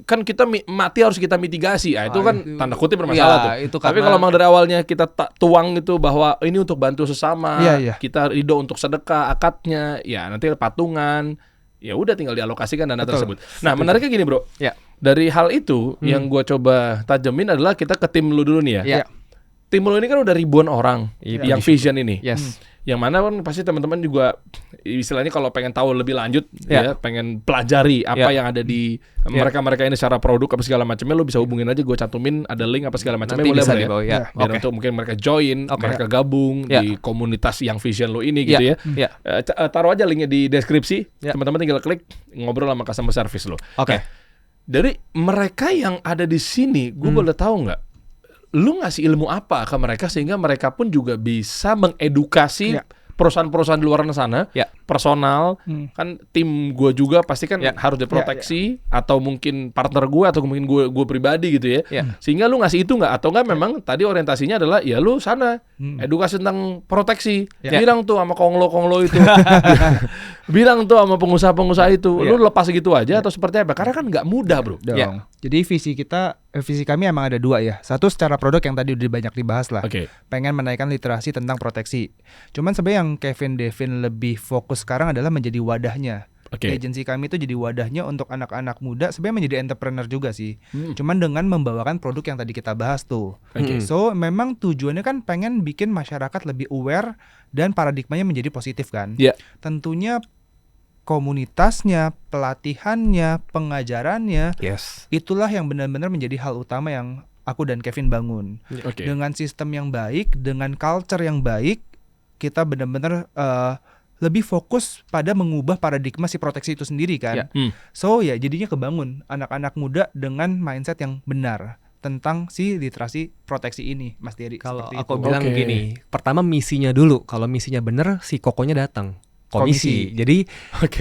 kan kita mati harus kita mitigasi. Itu kan tanda kutip bermasalah tuh. Tapi kalau memang dari awalnya kita tuang itu bahwa ini untuk bantu sesama, kita ridho untuk sedekah akadnya, ya nanti patungan, ya udah tinggal dialokasikan dana tersebut. Nah, menariknya gini bro, dari hal itu yang gue coba tajemin adalah kita ke tim lu dulu nih ya. Tim lu ini kan udah ribuan orang yang Vision ini. Yang mana kan pasti teman-teman juga istilahnya kalau pengen tahu lebih lanjut ya, pengen pelajari apa yang ada di mereka ini secara produk apa segala macamnya, lo bisa hubungin aja, gue cantumin ada link apa segala macamnya, boleh ya. Biar untuk mungkin mereka join, mereka gabung di komunitas yang Vision lo ini gitu ya. Taruh aja linknya di deskripsi, teman-teman tinggal klik ngobrol sama customer service lo. Dari mereka yang ada di sini, gue boleh tahu nggak, lu ngasih ilmu apa ke mereka sehingga mereka pun juga bisa mengedukasi perusahaan-perusahaan di luar sana, personal, kan tim gue juga pasti kan harus diproteksi, atau mungkin partner gue atau mungkin gue pribadi gitu ya, sehingga lu ngasih itu nggak, atau nggak memang tadi orientasinya adalah ya lu sana edukasi tentang proteksi, bilang tuh sama konglo itu, bilang tuh sama pengusaha-pengusaha itu, lu lepas gitu aja atau seperti apa? Karena kan nggak mudah bro. Jadi visi kami emang ada dua ya. Satu secara produk yang tadi udah banyak dibahas lah. Pengen menaikkan literasi tentang proteksi. Cuman sebenarnya yang Kevin Devin lebih fokus sekarang adalah menjadi wadahnya. Agensi kami itu jadi wadahnya untuk anak-anak muda, sebenarnya menjadi entrepreneur juga sih. Cuman dengan membawakan produk yang tadi kita bahas tuh. So memang tujuannya kan pengen bikin masyarakat lebih aware dan paradigmanya menjadi positif kan. Tentunya komunitasnya, pelatihannya, pengajarannya, itulah yang benar-benar menjadi hal utama yang aku dan Kevin bangun. Dengan sistem yang baik, dengan culture yang baik, kita benar-benar lebih fokus pada mengubah paradigma si proteksi itu sendiri kan. So ya jadinya kebangun anak-anak muda dengan mindset yang benar. tentang si literasi proteksi ini, Mas Dery. Kalau aku bilang gini, pertama misinya dulu. Kalau misinya bener, si kokonya datang. Komisi. Jadi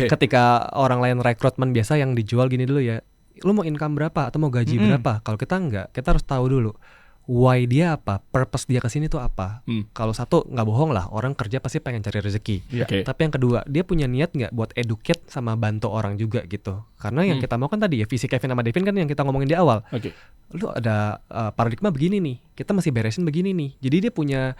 ketika orang lain rekrutmen biasa yang dijual gini dulu ya, lu mau income berapa atau mau gaji berapa? Kalau kita enggak, kita harus tahu dulu why dia apa, purpose dia kesini tuh apa. Kalau satu, nggak bohong lah, orang kerja pasti pengen cari rezeki. Tapi yang kedua, dia punya niat nggak buat educate sama bantu orang juga gitu. Karena yang kita mau kan tadi ya, visi Kevin sama Devin kan yang kita ngomongin di awal. Lu ada paradigma begini nih, kita masih beresin begini nih. Jadi dia punya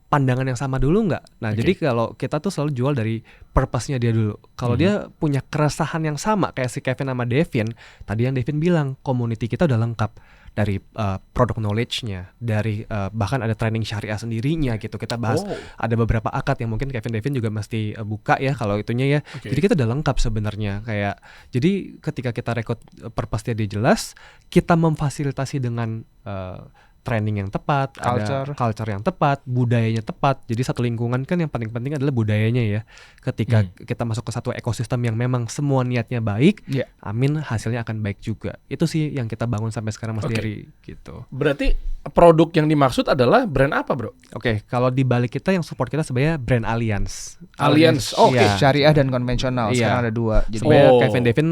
pandangan yang sama dulu nggak? Nah jadi kalau kita tuh selalu jual dari purpose-nya dia dulu. Kalau dia punya keresahan yang sama kayak si Kevin sama Devin, tadi yang Devin bilang, community kita udah lengkap. Dari product knowledge-nya, dari bahkan ada training syariah sendirinya gitu. Kita bahas ada beberapa akad yang mungkin Kevin Devin juga mesti buka ya kalau itunya ya. Jadi kita udah lengkap sebenarnya kayak. Jadi ketika kita rekrut purpose-nya dia jelas, kita memfasilitasi dengan training yang tepat, ada culture yang tepat, budayanya tepat. Jadi satu lingkungan kan yang paling penting adalah budayanya ya. Ketika kita masuk ke satu ekosistem yang memang semua niatnya baik, amin hasilnya akan baik juga. Itu sih yang kita bangun sampai sekarang Mas Dery gitu. Berarti produk yang dimaksud adalah brand apa, Bro? Kalau di balik kita yang support kita sebenarnya brand Alliance. Syariah dan konvensional. Sekarang ada 2. Jadi sebenarnya Kevin Devin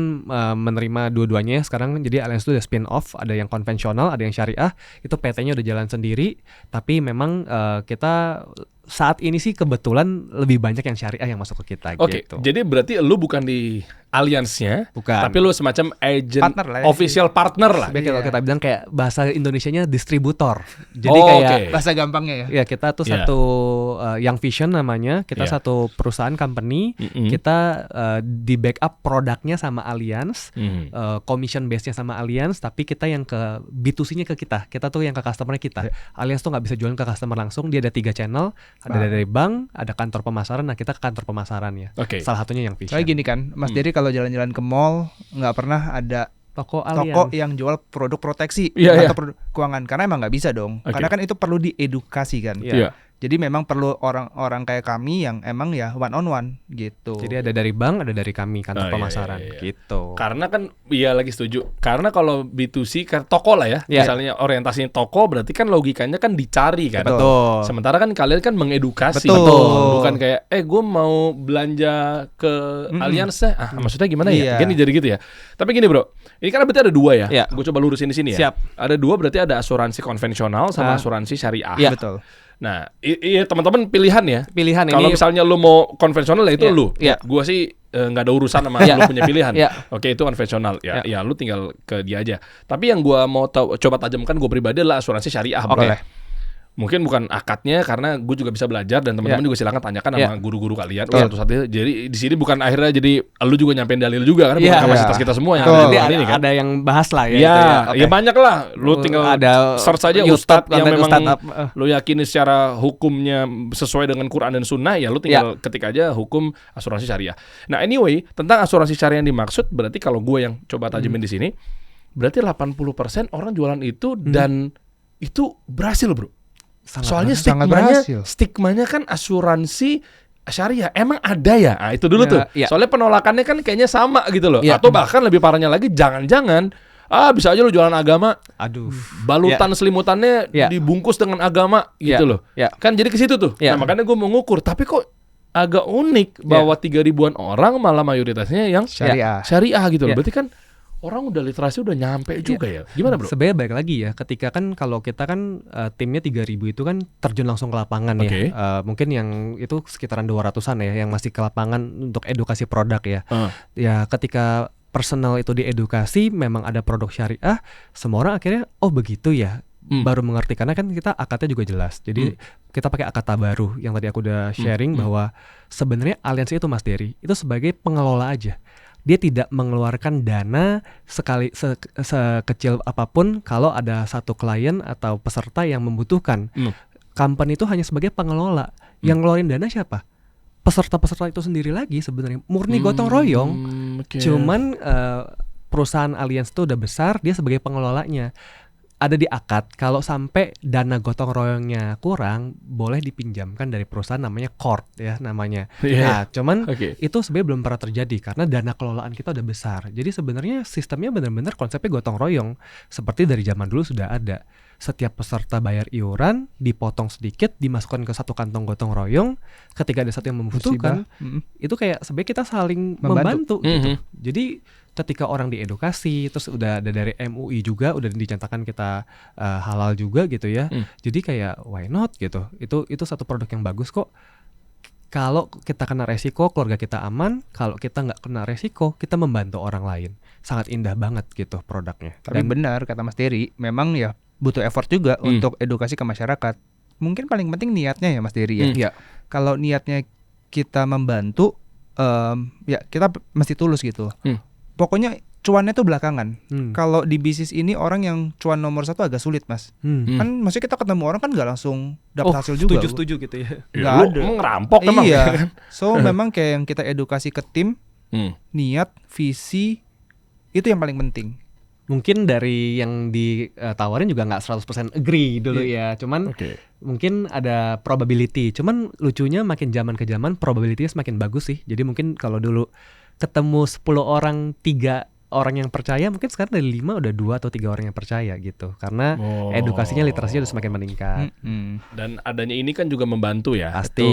menerima dua-duanya sekarang. Jadi Alliance itu udah spin off, ada yang konvensional, ada yang syariah. Itu PT-nya udah jalan sendiri, tapi memang kita saat ini sih kebetulan lebih banyak yang syariah yang masuk ke kita gitu. Jadi berarti lu bukan di alliance-nya, tapi lu semacam agent partner lah ya, official partner lah. Kalau kita bilang kayak bahasa Indonesianya distributor. Jadi kayak bahasa gampangnya ya. Ya kita tuh satu Young Vision namanya, kita satu perusahaan company, kita di backup produknya sama Alliance, commission base-nya sama Alliance, tapi kita yang ke B2C-nya ke kita. Kita tuh yang ke customer kita. Alliance tuh nggak bisa jualan ke customer langsung, dia ada 3 channel. Ada dari bank, ada kantor pemasaran. Nah kita ke kantor pemasaran ya. Salah satunya yang Vision. Kayak gini kan, Mas Dery kalau jalan-jalan ke mall nggak pernah ada toko yang jual produk proteksi atau produk keuangan, karena emang nggak bisa dong. Karena kan itu perlu diedukasi kan. Jadi memang perlu orang-orang kayak kami yang emang ya one on one gitu. Jadi ada dari bank, ada dari kami kantor pemasaran gitu. Karena kan lagi setuju. Karena kalau B2C kan toko lah ya. Misalnya orientasinya toko, berarti kan logikanya kan dicari kan. Betul. Sementara kan kalian kan mengedukasi. Bukan kayak gue mau belanja ke Alliance maksudnya gimana ya? Gini jadi gitu ya. Tapi gini bro, ini kan berarti ada 2 ya. Gue coba lurusin di sini ya. Siap. Ada 2 berarti ada asuransi konvensional sama asuransi syariah. Iya betul. Nah, iya teman-teman pilihan ya. Kalau misalnya lu mau konvensional ya itu lu. Gua sih nggak ada urusan sama lu punya pilihan. Oke, itu konvensional. Ya lu tinggal ke dia aja. Tapi yang gua mau coba tajamkan gue pribadi adalah asuransi syariah. Mungkin bukan akadnya karena gue juga bisa belajar dan teman-teman juga silakan tanyakan sama guru-guru kalian. Jadi di sini bukan akhirnya jadi lu juga nyampein dalil juga karena bukan kapasitas kita semua yang ini kan. Ada yang bahas lah ya. Ya banyak lah. Lu tinggal ada search saja ustadz yang memang lu yakini secara hukumnya sesuai dengan Quran dan Sunnah, ya lu tinggal ketik aja hukum asuransi syariah. Nah anyway, tentang asuransi syariah yang dimaksud berarti kalau gue yang coba tajamin di sini, berarti 80% orang jualan itu dan itu berhasil bro. Soalnya stigmanya kan asuransi syariah emang ada ya. Nah, itu dulu tuh. Soalnya penolakannya kan kayaknya sama gitu loh. Atau bahkan lebih parahnya lagi, jangan-jangan bisa aja lo jualan agama. Balutan selimutannya dibungkus dengan agama gitu loh. Kan jadi ke situ tuh. Nah, makanya gue mau ngukur. Tapi kok agak unik bahwa 3.000-an orang malah mayoritasnya yang syariah gitu loh. Berarti kan orang udah literasi udah nyampe juga ya. Gimana bro? Sebenarnya baik lagi ya. Ketika kan kalau kita kan timnya 3.000 itu kan terjun langsung ke lapangan ya. Mungkin yang itu sekitaran 200-an ya yang masih ke lapangan untuk edukasi produk ya. Ya ketika personal itu diedukasi memang ada produk syariah, semua orang akhirnya oh begitu ya. Baru mengerti karena kan kita akadnya juga jelas. Jadi kita pakai akad tabaruh yang tadi aku udah sharing bahwa sebenarnya aliansi itu Mas Dery itu sebagai pengelola aja. Dia tidak mengeluarkan dana sekecil apapun kalau ada satu klien atau peserta yang membutuhkan. Company itu hanya sebagai pengelola. Yang ngeluarin dana siapa? Peserta-peserta itu sendiri lagi sebenarnya. Murni gotong royong. Cuman perusahaan Alliance itu udah besar, dia sebagai pengelolanya. ada di akad kalau sampai dana gotong royongnya kurang boleh dipinjamkan dari perusahaan namanya court ya namanya. Nah, cuman itu sebenarnya belum pernah terjadi karena dana kelolaan kita udah besar. Jadi sebenarnya sistemnya benar-benar konsepnya gotong royong seperti dari zaman dulu sudah ada. Setiap peserta bayar iuran, dipotong sedikit, dimasukkan ke satu kantong gotong royong. Ketika ada satu yang membutuhkan, itu kayak sebenarnya kita saling membantu gitu. Jadi ketika orang diedukasi, terus udah ada dari MUI juga, udah dinyatakan kita halal juga gitu ya. Jadi kayak why not gitu. Itu satu produk yang bagus kok. Kalau kita kena resiko, keluarga kita aman. Kalau kita nggak kena resiko, kita membantu orang lain. Sangat indah banget gitu produknya. Tapi benar kata Mas Dery, memang ya butuh effort juga untuk edukasi ke masyarakat. Mungkin paling penting niatnya ya Mas Dery ya. Kalau niatnya kita membantu, ya kita mesti tulus gitu. Pokoknya cuannya tuh belakangan. Kalau di bisnis ini orang yang cuan nomor satu agak sulit Mas. Kan maksudnya kita ketemu orang kan nggak langsung dapat hasil juga. Setuju gitu ya. Nggak ada. Ngerampok emang. Iya. So memang kayak yang kita edukasi ke tim, niat, visi, itu yang paling penting. Mungkin dari yang ditawarin juga nggak 100% agree dulu ya. Cuman mungkin ada probability. Cuman lucunya makin zaman ke zaman probability-nya semakin bagus sih. Jadi mungkin kalau dulu ketemu 10 orang 3 orang yang percaya, mungkin sekarang dari 5 udah 2 atau 3 orang yang percaya gitu. Karena edukasinya, literasinya udah semakin meningkat. Dan adanya ini kan juga membantu ya. Pasti.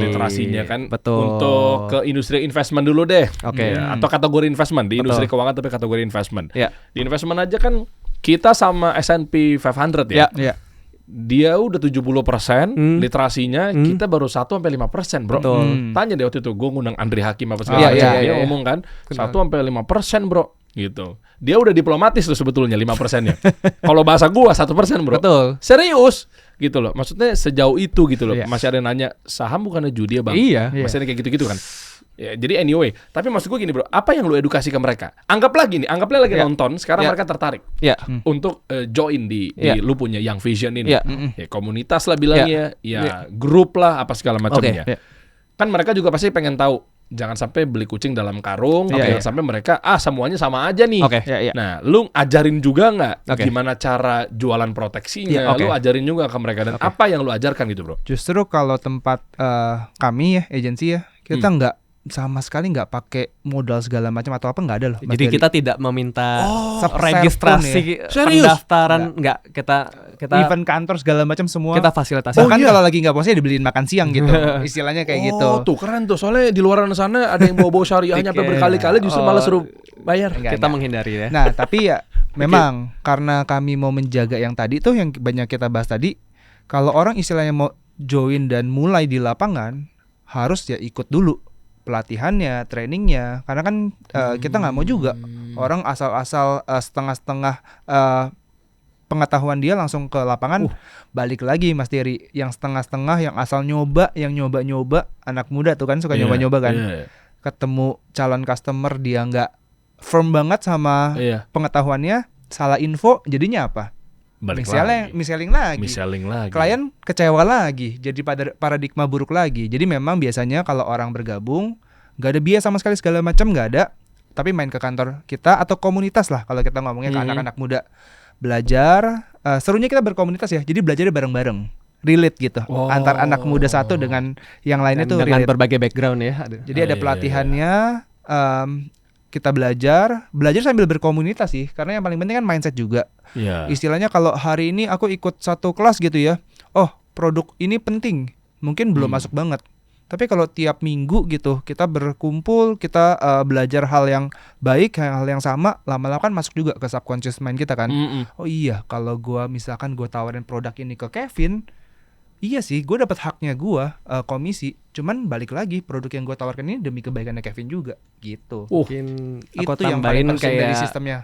Literasinya kan. Betul. Untuk ke industri investment dulu deh. Ya, atau kategori investment. Di industri keuangan tapi kategori investment. Di investment aja kan kita sama S&P 500 ya. Dia udah 70% literasinya, kita baru 1-5%, bro. Tanya deh waktu itu, gue ngundang Andri Hakim apa segala macam. Dia ngomong kan 1-5%, bro. Gitu. Dia udah diplomatis tuh sebetulnya 5%-nya. Kalau bahasa gua 1%, bro. Betul. Serius gitu loh. Maksudnya sejauh itu gitu loh. Masih ada yang nanya, saham bukannya judi ya, Bang? Masih ada kayak gitu-gitu kan. Ya, jadi anyway, tapi maksud gue gini bro, apa yang lu edukasi ke mereka? Anggaplah lagi nonton, sekarang mereka tertarik untuk join di lu punya Young Vision ini. Ya, komunitas lah bilangnya, grup lah, apa segala macamnya. Kan mereka juga pasti pengen tahu, jangan sampai beli kucing dalam karung, jangan sampai mereka semuanya sama aja nih. Nah, lu ajarin juga nggak gimana cara jualan proteksinya? Lu ajarin juga ke mereka dan apa yang lu ajarkan gitu bro? Justru kalau tempat kami ya, agensi ya, kita nggak sama sekali nggak pakai modal segala macam atau apa, nggak ada loh. Jadi kita tidak meminta registrasi, pendaftaran, nggak kita event kantor segala macam semua kita fasilitasi. Bahkan kalau lagi nggak puasnya dibeliin makan siang gitu, istilahnya kayak gitu. Tuh keren tuh, soalnya di luar sana ada yang bawa syariahnya sampai berkali-kali justru malah suruh bayar. Kita menghindari ya. Nah tapi ya memang karena kami mau menjaga yang tadi tuh yang banyak kita bahas tadi, kalau orang istilahnya mau join dan mulai di lapangan harus ya ikut dulu pelatihannya, trainingnya, karena kan kita nggak mau juga orang asal-asal setengah-setengah pengetahuan dia langsung ke lapangan, balik lagi Mas Dery, yang setengah-setengah, yang asal nyoba, yang nyoba-nyoba, anak muda tuh kan suka nyoba-nyoba kan, ketemu calon customer dia nggak firm banget sama pengetahuannya, salah info, jadinya apa? Miselling lagi. Klien kecewa lagi, jadi paradigma buruk lagi. Jadi memang biasanya kalau orang bergabung nggak ada biaya sama sekali segala macam, nggak ada. Tapi main ke kantor kita atau komunitas lah kalau kita ngomongnya ke anak-anak muda, belajar. Serunya kita berkomunitas ya. Jadi belajarnya bareng-bareng, relate gitu antar anak muda satu dengan yang lainnya tuh dengan relate. Berbagai background ya. Jadi ada pelatihannya. Kita belajar sambil berkomunitas sih, karena yang paling penting kan mindset juga. Istilahnya kalau hari ini aku ikut satu kelas gitu ya, produk ini penting, mungkin belum masuk banget. Tapi kalau tiap minggu gitu kita berkumpul, kita belajar hal yang baik, hal yang sama, lama-lama kan masuk juga ke subconscious mind kita kan. Oh iya, kalau misalkan gue tawarin produk ini ke Kevin, iya sih, gue dapat haknya gue komisi. Cuman balik lagi, produk yang gue tawarkan ini demi kebaikannya Kevin juga, gitu. Mungkin aku itu yang paling penting kayak dari sistemnya.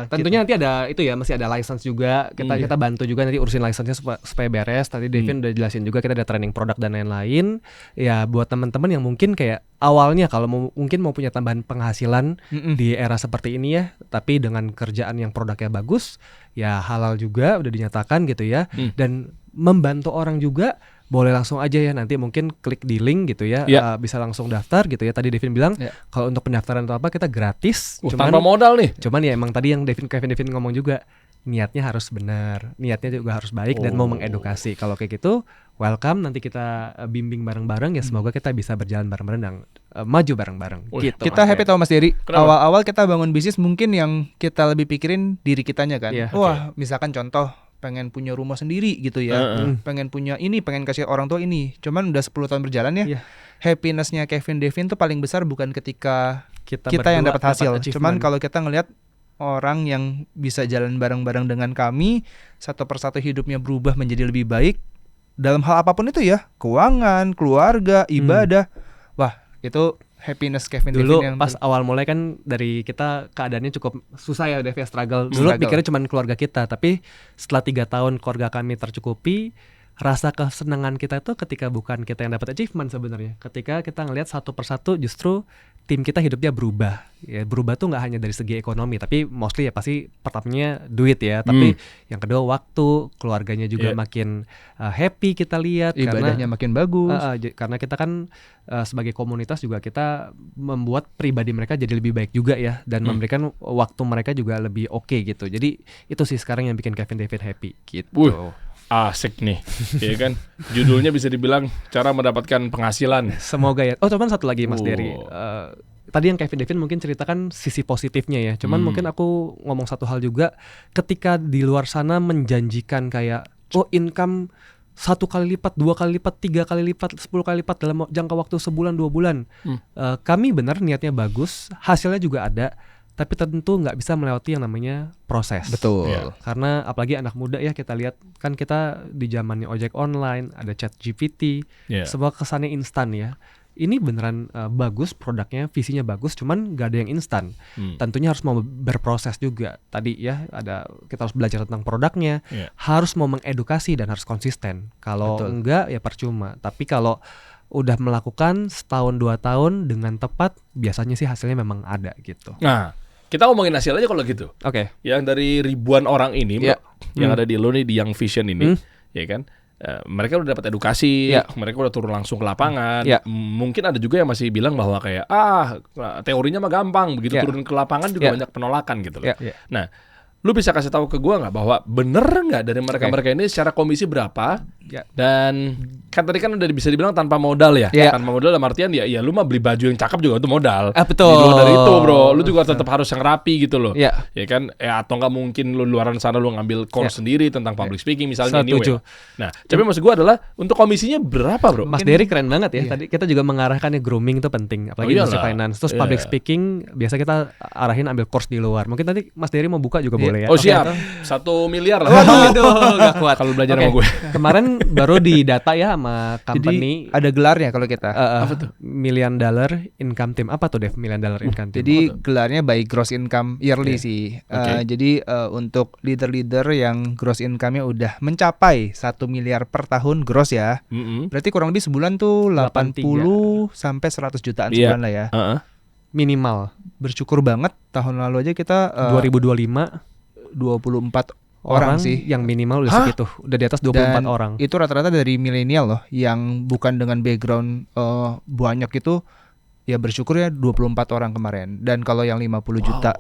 Tentunya nanti ada itu ya, masih ada license juga. Kita bantu juga nanti urusin license-nya supaya beres. Tadi Devin udah jelasin juga, kita ada training produk dan lain-lain. Ya buat teman-teman yang mungkin kayak awalnya kalau mungkin mau punya tambahan penghasilan di era seperti ini ya, tapi dengan kerjaan yang produknya bagus, ya halal juga udah dinyatakan gitu ya. Dan membantu orang juga, boleh langsung aja ya, nanti mungkin klik di link gitu ya, bisa langsung daftar gitu ya. Tadi Devin bilang kalau untuk pendaftaran atau apa kita gratis, tanpa modal nih. Cuman ya emang tadi yang Kevin ngomong juga, niatnya harus benar, niatnya juga harus baik dan mau mengedukasi. Kalau kayak gitu, welcome, nanti kita bimbing bareng-bareng ya, semoga kita bisa berjalan bareng-bareng dan maju bareng-bareng. Gitu, kita happy tau Mas Dery. Awal-awal kita bangun bisnis mungkin yang kita lebih pikirin diri kitanya kan. Wah, misalkan contoh pengen punya rumah sendiri gitu ya, pengen punya ini, pengen kasih orang tua ini. Cuman udah 10 tahun berjalan ya, happiness-nya Kevin Devin tuh paling besar bukan ketika kita yang dapat hasil. Cuman kalau kita ngelihat orang yang bisa jalan bareng-bareng dengan kami, satu persatu hidupnya berubah menjadi lebih baik dalam hal apapun itu ya, keuangan, keluarga, ibadah. Wah, itu happiness Kevin dulu Devin yang pas awal mulai kan dari kita keadaannya cukup susah ya, Dev, ya, struggle. Dulu pikirnya cuma keluarga kita, tapi setelah 3 tahun keluarga kami tercukupi, rasa kesenangan kita itu ketika bukan kita yang dapat achievement sebenarnya. Ketika kita ngelihat satu persatu justru tim kita hidupnya berubah. Ya, berubah tuh nggak hanya dari segi ekonomi, tapi mostly ya pasti pertamanya duit ya. Tapi yang kedua waktu, keluarganya juga makin happy kita lihat. Ibadahnya makin bagus. Karena kita kan sebagai komunitas juga kita membuat pribadi mereka jadi lebih baik juga ya. Dan memberikan waktu mereka juga lebih oke gitu. Jadi itu sih sekarang yang bikin Kevin Devin happy gitu. Asik nih, ya kan? Judulnya bisa dibilang cara mendapatkan penghasilan. Semoga ya. Oh, cuman satu lagi Mas Dery. Tadi yang Kevin Devin mungkin ceritakan sisi positifnya ya. Cuman mungkin aku ngomong satu hal juga. Ketika di luar sana menjanjikan kayak, income 1 kali lipat, 2 kali lipat, 3 kali lipat, 10 kali lipat dalam jangka waktu sebulan 2 bulan. Kami benar niatnya bagus, hasilnya juga ada. Tapi tentu nggak bisa melewati yang namanya proses. Betul. Karena apalagi anak muda ya, kita lihat kan kita di zamannya ojek online, ada ChatGPT, semua kesannya instan ya. Ini beneran bagus produknya, visinya bagus, cuman nggak ada yang instan. Tentunya harus mau berproses juga. Tadi ya kita harus belajar tentang produknya, harus mau mengedukasi dan harus konsisten. Kalau enggak ya percuma. Tapi kalau udah melakukan setahun 2 tahun dengan tepat, biasanya sih hasilnya memang ada gitu. Nah, kita ngomongin hasil aja kalau gitu. Oke. Yang dari ribuan orang ini, yang ada di lo nih, di Young Vision ini, ya kan? Mereka udah dapat edukasi, mereka udah turun langsung ke lapangan. Mungkin ada juga yang masih bilang bahwa kayak teorinya mah gampang, begitu turun ke lapangan juga banyak penolakan gitu loh. Nah, lu bisa kasih tahu ke gua nggak bahwa bener nggak dari mereka ini secara komisi berapa? Dan kan tadi kan udah bisa dibilang tanpa modal ya. Tanpa modal dalam artian ya lu mah beli baju yang cakep juga itu modal. Betul. Di luar dari itu bro, lu juga tetap harus yang rapi gitu loh. Ya kan, atau nggak mungkin lu luaran sana lu ngambil course sendiri tentang public speaking misalnya. Anyway. Nah, tapi maksud gua adalah untuk komisinya berapa bro? Mas Dery keren banget ya. Tadi kita juga mengarahkan ya, grooming itu penting, apalagi industri finance. Terus public speaking biasa kita arahin ambil course di luar. Mungkin tadi Mas Dery mau buka juga boleh ya. Oh siap, 1 miliar lah. Waduh, gak kuat kalau belajar sama gue. Kemarin baru di data ya sama company. Jadi ada gelarnya kalau kita. Apa tuh? $1 million income team. Apa tuh Dev, $1 million income team? Jadi gelarnya by gross income yearly sih. Jadi untuk leader-leader yang gross income-nya udah mencapai 1 miliar per tahun gross ya. Berarti kurang lebih sebulan tuh 80 sampai 100 jutaan sebulan lah ya. Minimal. Bersyukur banget tahun lalu aja kita 2025 24 orang sih yang minimal udah segitu, udah di atas 24 dan orang. Itu rata-rata dari milenial loh, yang bukan dengan background banyak itu ya, bersyukur ya 24 orang kemarin. Dan kalau yang 50 juta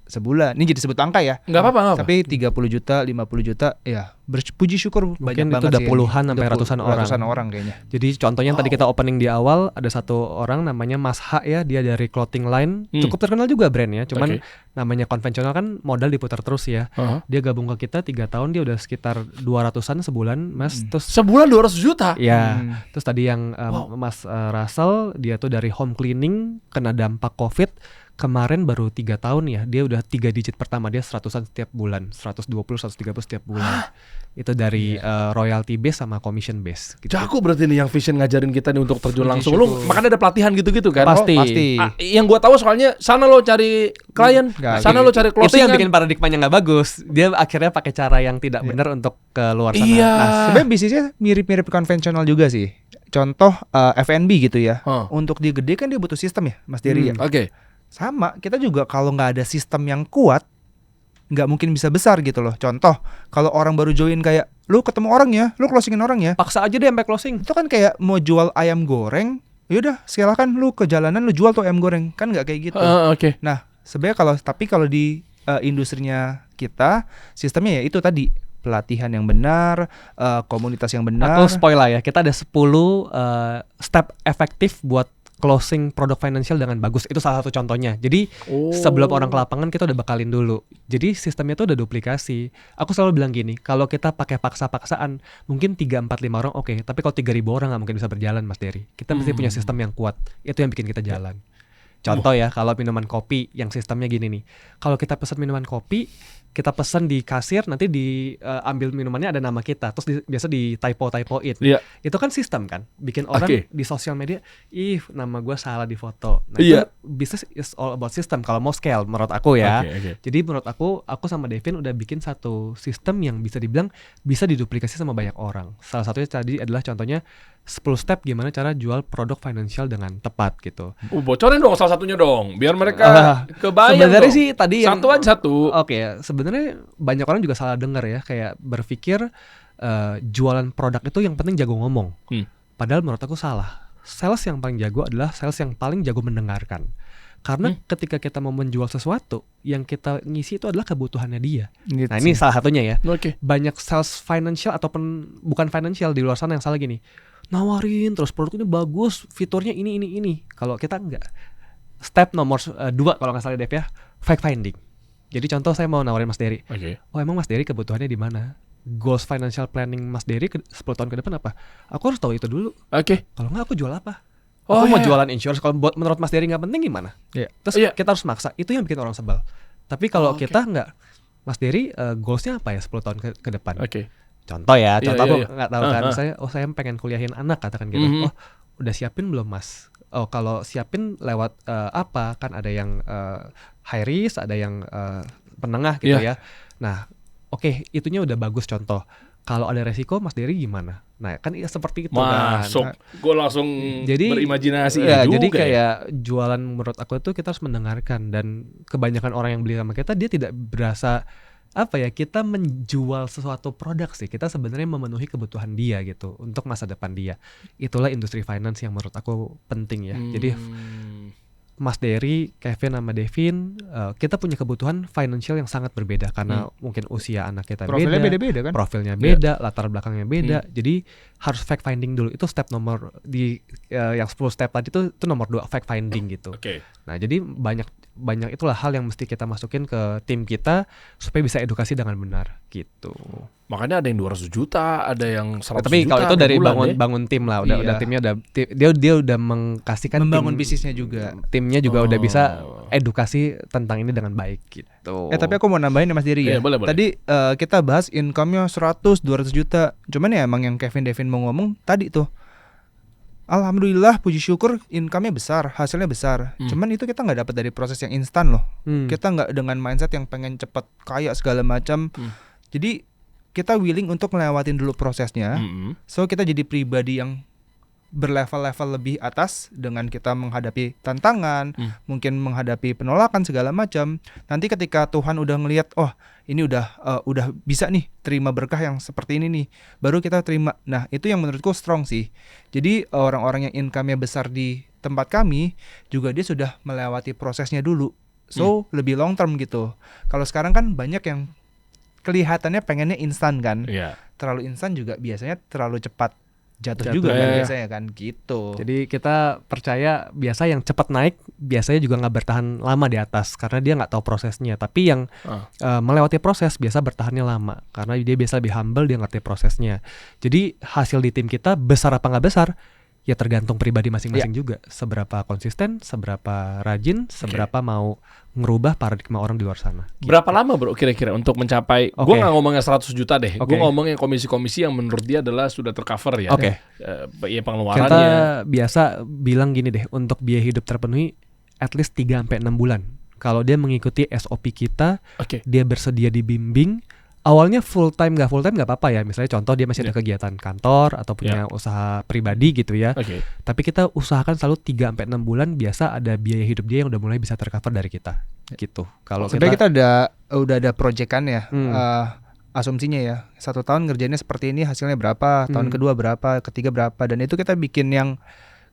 sebulan, ini jadi sebut angka ya. Enggak apa-apa. Tapi 30 juta, 50 juta ya puji syukur banyak mungkin banget itu udah sih. Puluhan sampai ratusan orang kayaknya. Jadi contohnya yang tadi kita opening di awal, ada satu orang namanya Mas H ya, dia dari clothing line, cukup terkenal juga brandnya, cuman namanya konvensional kan modal diputar terus ya. Dia gabung ke kita 3 tahun, dia udah sekitar 200-an sebulan Mas. Terus sebulan 200 juta? Ya. Terus tadi yang Mas Russell, dia tuh dari home cleaning, kena dampak COVID. Kemarin baru 3 tahun ya, dia udah 3 digit pertama, dia 100-an setiap bulan, 120, 130 setiap bulan. Itu dari royalty base sama commission base gitu. Jago berarti nih yang Vision ngajarin kita nih untuk terjun langsung. Lu makanya ada pelatihan gitu-gitu kan? Pasti. Yang gua tahu soalnya sana lo cari klien, sana lo cari closing. Itu yang bikin paradigmanya nggak bagus. Dia akhirnya pakai cara yang tidak benar untuk ke luar sana. Nah, sebenarnya bisnisnya mirip-mirip konvensional juga sih. Contoh F&B gitu ya. Untuk dia gede kan dia butuh sistem ya, Mas Dery ya. Sama, kita juga kalau nggak ada sistem yang kuat, nggak mungkin bisa besar gitu loh. Contoh, kalau orang baru join kayak, lu ketemu orang ya, lu closingin orang ya, paksa aja deh sampai closing. Itu kan kayak mau jual ayam goreng, yaudah silakan lu ke jalanan lu jual tuh ayam goreng, kan nggak kayak gitu. Nah, sebenarnya kalau di industrinya kita sistemnya ya itu tadi, pelatihan yang benar, komunitas yang benar. Aku spoil lah ya, kita ada 10 step efektif buat closing produk financial dengan bagus. Itu salah satu contohnya. Jadi sebelum orang ke lapangan kita udah bekalin dulu. Jadi sistemnya tuh udah duplikasi. Aku selalu bilang gini, kalau kita pakai paksa-paksaan, mungkin 3, 4, 5 orang oke. Tapi kalau 3.000 orang nggak mungkin bisa berjalan, Mas Dery. Kita mesti punya sistem yang kuat. Itu yang bikin kita jalan. Contoh ya, kalau minuman kopi yang sistemnya gini nih. Kalau kita pesan minuman kopi, kita pesan di kasir, nanti ambil minumannya ada nama kita, terus biasa di typoin. Itu kan sistem kan, bikin orang di sosial media, nama gue salah di foto. Nah itu business is all about system. Kalau mau scale, menurut aku ya. Jadi menurut aku sama Devin udah bikin satu sistem yang bisa dibilang bisa diduplikasi sama banyak orang. Salah satunya tadi adalah contohnya 10 step gimana cara jual produk financial dengan tepat gitu. Bocorin dong salah satunya dong, biar mereka kebayang. Sebenarnya sih tadi satu aja satu. Oke, sebenarnya banyak orang juga salah dengar ya, kayak berpikir jualan produk itu yang penting jago ngomong. Padahal menurut aku salah. Sales yang paling jago adalah sales yang paling jago mendengarkan. Karena ketika kita mau menjual sesuatu, yang kita ngisi itu adalah kebutuhannya dia. Gitu. Nah ini salah satunya ya. Banyak sales financial ataupun bukan financial di luar sana yang salah gini. Nawarin terus produk ini bagus, fiturnya ini. Kalau kita enggak. Step nomor 2 kalau nggak salah Dev ya, fact finding. Jadi contoh saya mau nawarin Mas Dery. Oh emang Mas Dery kebutuhannya di mana? Goals financial planning Mas Dery 10 tahun ke depan apa? Aku harus tahu itu dulu. Kalau nggak aku jual apa? Aku mau jualan insurance. Kalau menurut Mas Dery nggak penting gimana? Terus kita harus maksa. Itu yang bikin orang sebel. Tapi kalau kita nggak, Mas Dery goalsnya apa ya 10 tahun ke depan? Contoh ya, aku nggak tahu kan. Saya pengen kuliahin anak katakan gitu. Udah siapin belum Mas? Kalau siapin lewat apa? Kan ada yang high risk, ada yang penengah gitu ya. Nah, itunya udah bagus contoh. Kalau ada resiko Mas Dery gimana? Nah, kan seperti itu masuk. kan. Gue langsung berimajinasi juga. Jadi kayak jualan menurut aku itu kita harus mendengarkan, dan kebanyakan orang yang beli sama kita dia tidak berasa kita menjual sesuatu produk sih. Kita sebenarnya memenuhi kebutuhan dia gitu untuk masa depan dia. Itulah industri finance yang menurut aku penting ya. Jadi Mas Dery, Kevin sama Devin, kita punya kebutuhan financial yang sangat berbeda karena mungkin usia anak kita profilnya beda kan? Profilnya beda, latar belakangnya beda. Jadi harus fact finding dulu. Itu step nomor yang 10 step tadi itu nomor 2, fact finding gitu. Nah, jadi banyak itulah hal yang mesti kita masukin ke tim kita supaya bisa edukasi dengan benar gitu. Makanya ada yang 200 juta, ada yang 100 tapi juta. Tapi kalau itu dari bangun tim lah, udah timnya dia udah mengkasihkan membangun bisnisnya juga. Timnya juga udah bisa edukasi tentang ini dengan baik gitu. Tapi aku mau nambahin ya Mas Dery ya. Boleh. Tadi kita bahas income-nya 100 200 juta. Cuman ya emang yang Devin mau ngomong tadi tuh. Alhamdulillah, puji syukur income-nya besar, hasilnya besar. Cuman itu kita nggak dapat dari proses yang instan loh. Kita nggak dengan mindset yang pengen cepat kaya segala macam. Jadi kita willing untuk melewatin dulu prosesnya. So kita jadi pribadi yang berlevel-level lebih atas dengan kita menghadapi tantangan, mungkin menghadapi penolakan segala macam. Nanti ketika Tuhan udah ngelihat, oh ini udah bisa nih terima berkah yang seperti ini nih, baru kita terima. Nah itu yang menurutku strong sih. Jadi orang-orang yang income-nya besar di tempat kami juga dia sudah melewati prosesnya dulu. So lebih long term gitu. Kalau sekarang kan banyak yang kelihatannya pengennya instan kan. Terlalu instan juga biasanya terlalu cepat jatuh juga kan biasanya kan gitu. Jadi kita percaya biasa yang cepat naik biasanya juga nggak bertahan lama di atas karena dia nggak tahu prosesnya. Tapi yang melewati proses biasa bertahannya lama karena dia biasa lebih humble, dia ngerti prosesnya. Jadi hasil di tim kita besar apa nggak besar ya tergantung pribadi masing-masing juga. Seberapa konsisten, seberapa rajin, seberapa mau ngerubah paradigma orang di luar sana. Gitu. Berapa lama bro kira-kira untuk mencapai? Gue nggak ngomongnya 100 juta deh. Gue ngomongnya komisi-komisi yang menurut dia adalah sudah tercover ya. Ya pengeluarannya. Kita biasa bilang gini deh, untuk biaya hidup terpenuhi at least 3-6 bulan. Kalau dia mengikuti SOP kita, dia bersedia dibimbing. Awalnya full time nggak apa-apa ya. Misalnya contoh dia masih ada kegiatan kantor atau punya usaha pribadi gitu ya. Tapi kita usahakan selalu 3-6 bulan biasa ada biaya hidup dia yang udah mulai bisa tercover dari kita. Gitu. Kalau kita udah ada proyekan ya. Asumsinya ya 1 tahun ngerjainnya seperti ini, hasilnya berapa, tahun kedua berapa, ketiga berapa, dan itu kita bikin yang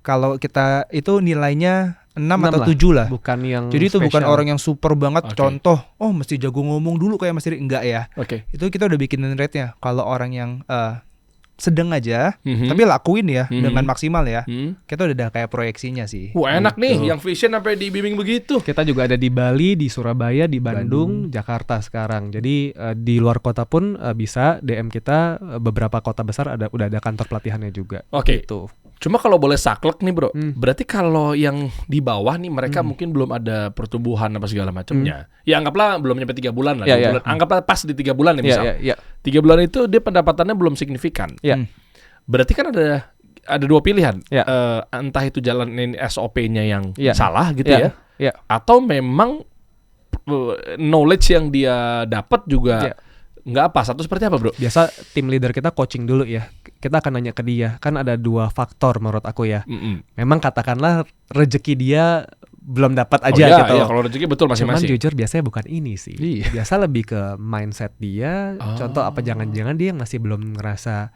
kalau kita itu nilainya atau 7 lah. Bukan yang jadi itu special. bukan orang yang super banget. Contoh, mesti jago ngomong dulu kayak Mas Diri, enggak ya. Itu kita udah bikinin rate-nya. Kalau orang yang sedang aja, tapi lakuin ya dengan maksimal ya. Kita udah kayak proyeksinya sih. Wah enak nih, yang vision sampai dibimbing begitu. Kita juga ada di Bali, di Surabaya, di Bandung. Jakarta sekarang. Jadi di luar kota pun bisa DM kita. Beberapa kota besar udah ada kantor pelatihannya juga. Gitu. Cuma kalau boleh saklek nih bro, berarti kalau yang di bawah nih mereka mungkin belum ada pertumbuhan apa segala macamnya. Ya anggaplah belum nyampe 3 bulan lah. Bulan. Anggaplah pas di 3 bulan ya misal. 3 bulan itu dia pendapatannya belum signifikan. Berarti kan ada 2 pilihan. Entah itu jalanin SOP-nya yang salah gitu ya. Atau memang knowledge yang dia dapat juga nggak pas, atau seperti apa bro? Biasa tim leader kita coaching dulu ya. Kita akan nanya ke dia. Kan ada 2 faktor menurut aku ya. Memang katakanlah rezeki dia belum dapat aja gitu. Kalau rezeki betul masing-masing. Cuman jujur biasanya bukan ini sih. Biasa lebih ke mindset dia. Contoh apa jangan-jangan dia yang masih belum ngerasa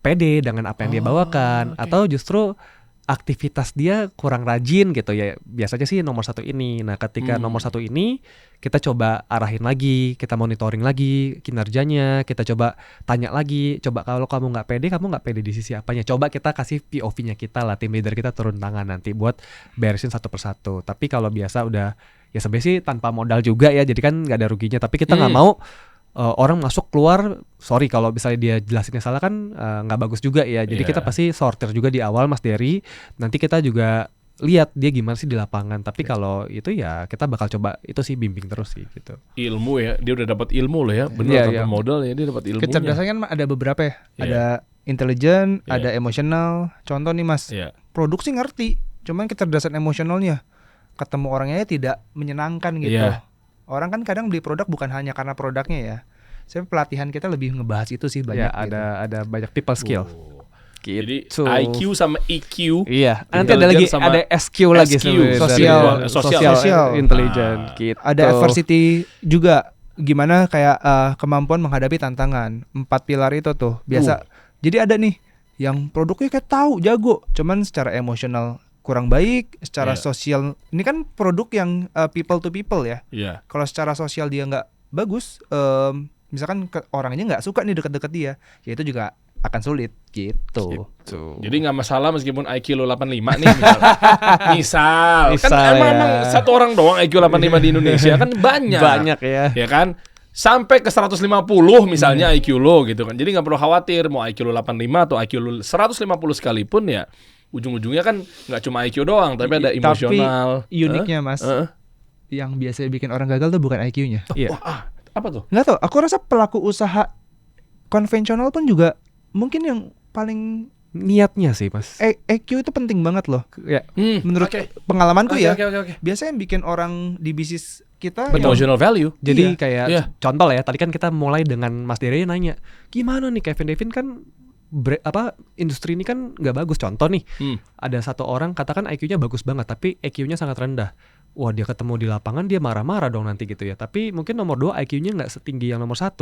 pede dengan apa yang dia bawakan. Atau justru aktivitas dia kurang rajin gitu ya. Biasanya sih nomor 1 ini. Nah ketika nomor 1 ini kita coba arahin lagi, kita monitoring lagi kinerjanya, kita coba tanya lagi, coba kalau kamu nggak pede di sisi apanya, coba kita kasih POV-nya kita lah, tim leader kita turun tangan nanti buat beresin satu persatu. Tapi kalau biasa udah ya sebenarnya sih tanpa modal juga ya, jadi kan nggak ada ruginya. Tapi kita nggak mau orang masuk keluar, sorry kalau misalnya dia jelasinnya salah kan nggak bagus juga ya. Jadi kita pasti sortir juga di awal Mas Dery. Nanti kita juga lihat dia gimana sih di lapangan. Tapi kalau itu ya kita bakal coba itu sih bimbing terus sih gitu. Ilmu ya, dia udah dapat ilmu loh ya. Benar tanpa modal ya dia dapat ilmunya. Kecerdasan kan ada beberapa ya. Ada intelligent, ada emosional. Contoh nih Mas, produksi ngerti, cuman kecerdasan emosionalnya ketemu orangnya tidak menyenangkan gitu. Orang kan kadang beli produk bukan hanya karena produknya ya. Saya pelatihan kita lebih ngebahas itu sih banyak. Ada banyak people skill. Gitu. Jadi IQ sama EQ. Nanti ada lagi ada SQ lagi sebenarnya. Social intelligence gitu. Ada adversity juga. Gimana kayak kemampuan menghadapi tantangan. 4 pilar itu tuh biasa. Jadi ada nih yang produknya kayak tahu jago, cuman secara emosional kurang baik, secara sosial. Ini kan produk yang people to people ya. Kalau secara sosial dia nggak bagus, misalkan orangnya nggak suka nih deket-deket dia, ya itu juga akan sulit gitu. Jadi nggak masalah meskipun IQ lo 85 nih misal. Kan emang satu orang doang IQ 85 di Indonesia kan banyak ya. Ya kan? Sampai ke 150 misalnya IQ lo gitu kan. Jadi nggak perlu khawatir mau IQ lo 85 atau IQ lo 150 sekalipun ya. Ujung-ujungnya kan nggak cuma IQ doang, tapi ada emosional. Tapi uniknya Mas, yang biasanya bikin orang gagal tuh bukan IQ-nya. Apa tuh? Nggak tahu. Aku rasa pelaku usaha konvensional pun juga mungkin yang paling niatnya sih Mas. EQ itu penting banget loh. Menurut pengalamanku biasanya yang bikin orang di bisnis kita emotional value. Jadi kayak contoh lah ya, tadi kan kita mulai dengan Mas Dery nanya, gimana nih Kevin Devin kan industri ini kan nggak bagus. Contoh nih, ada satu orang katakan IQ-nya bagus banget, tapi EQ-nya sangat rendah. Wah dia ketemu di lapangan dia marah-marah dong nanti gitu ya. Tapi mungkin nomor 2 IQ-nya nggak setinggi yang nomor 1.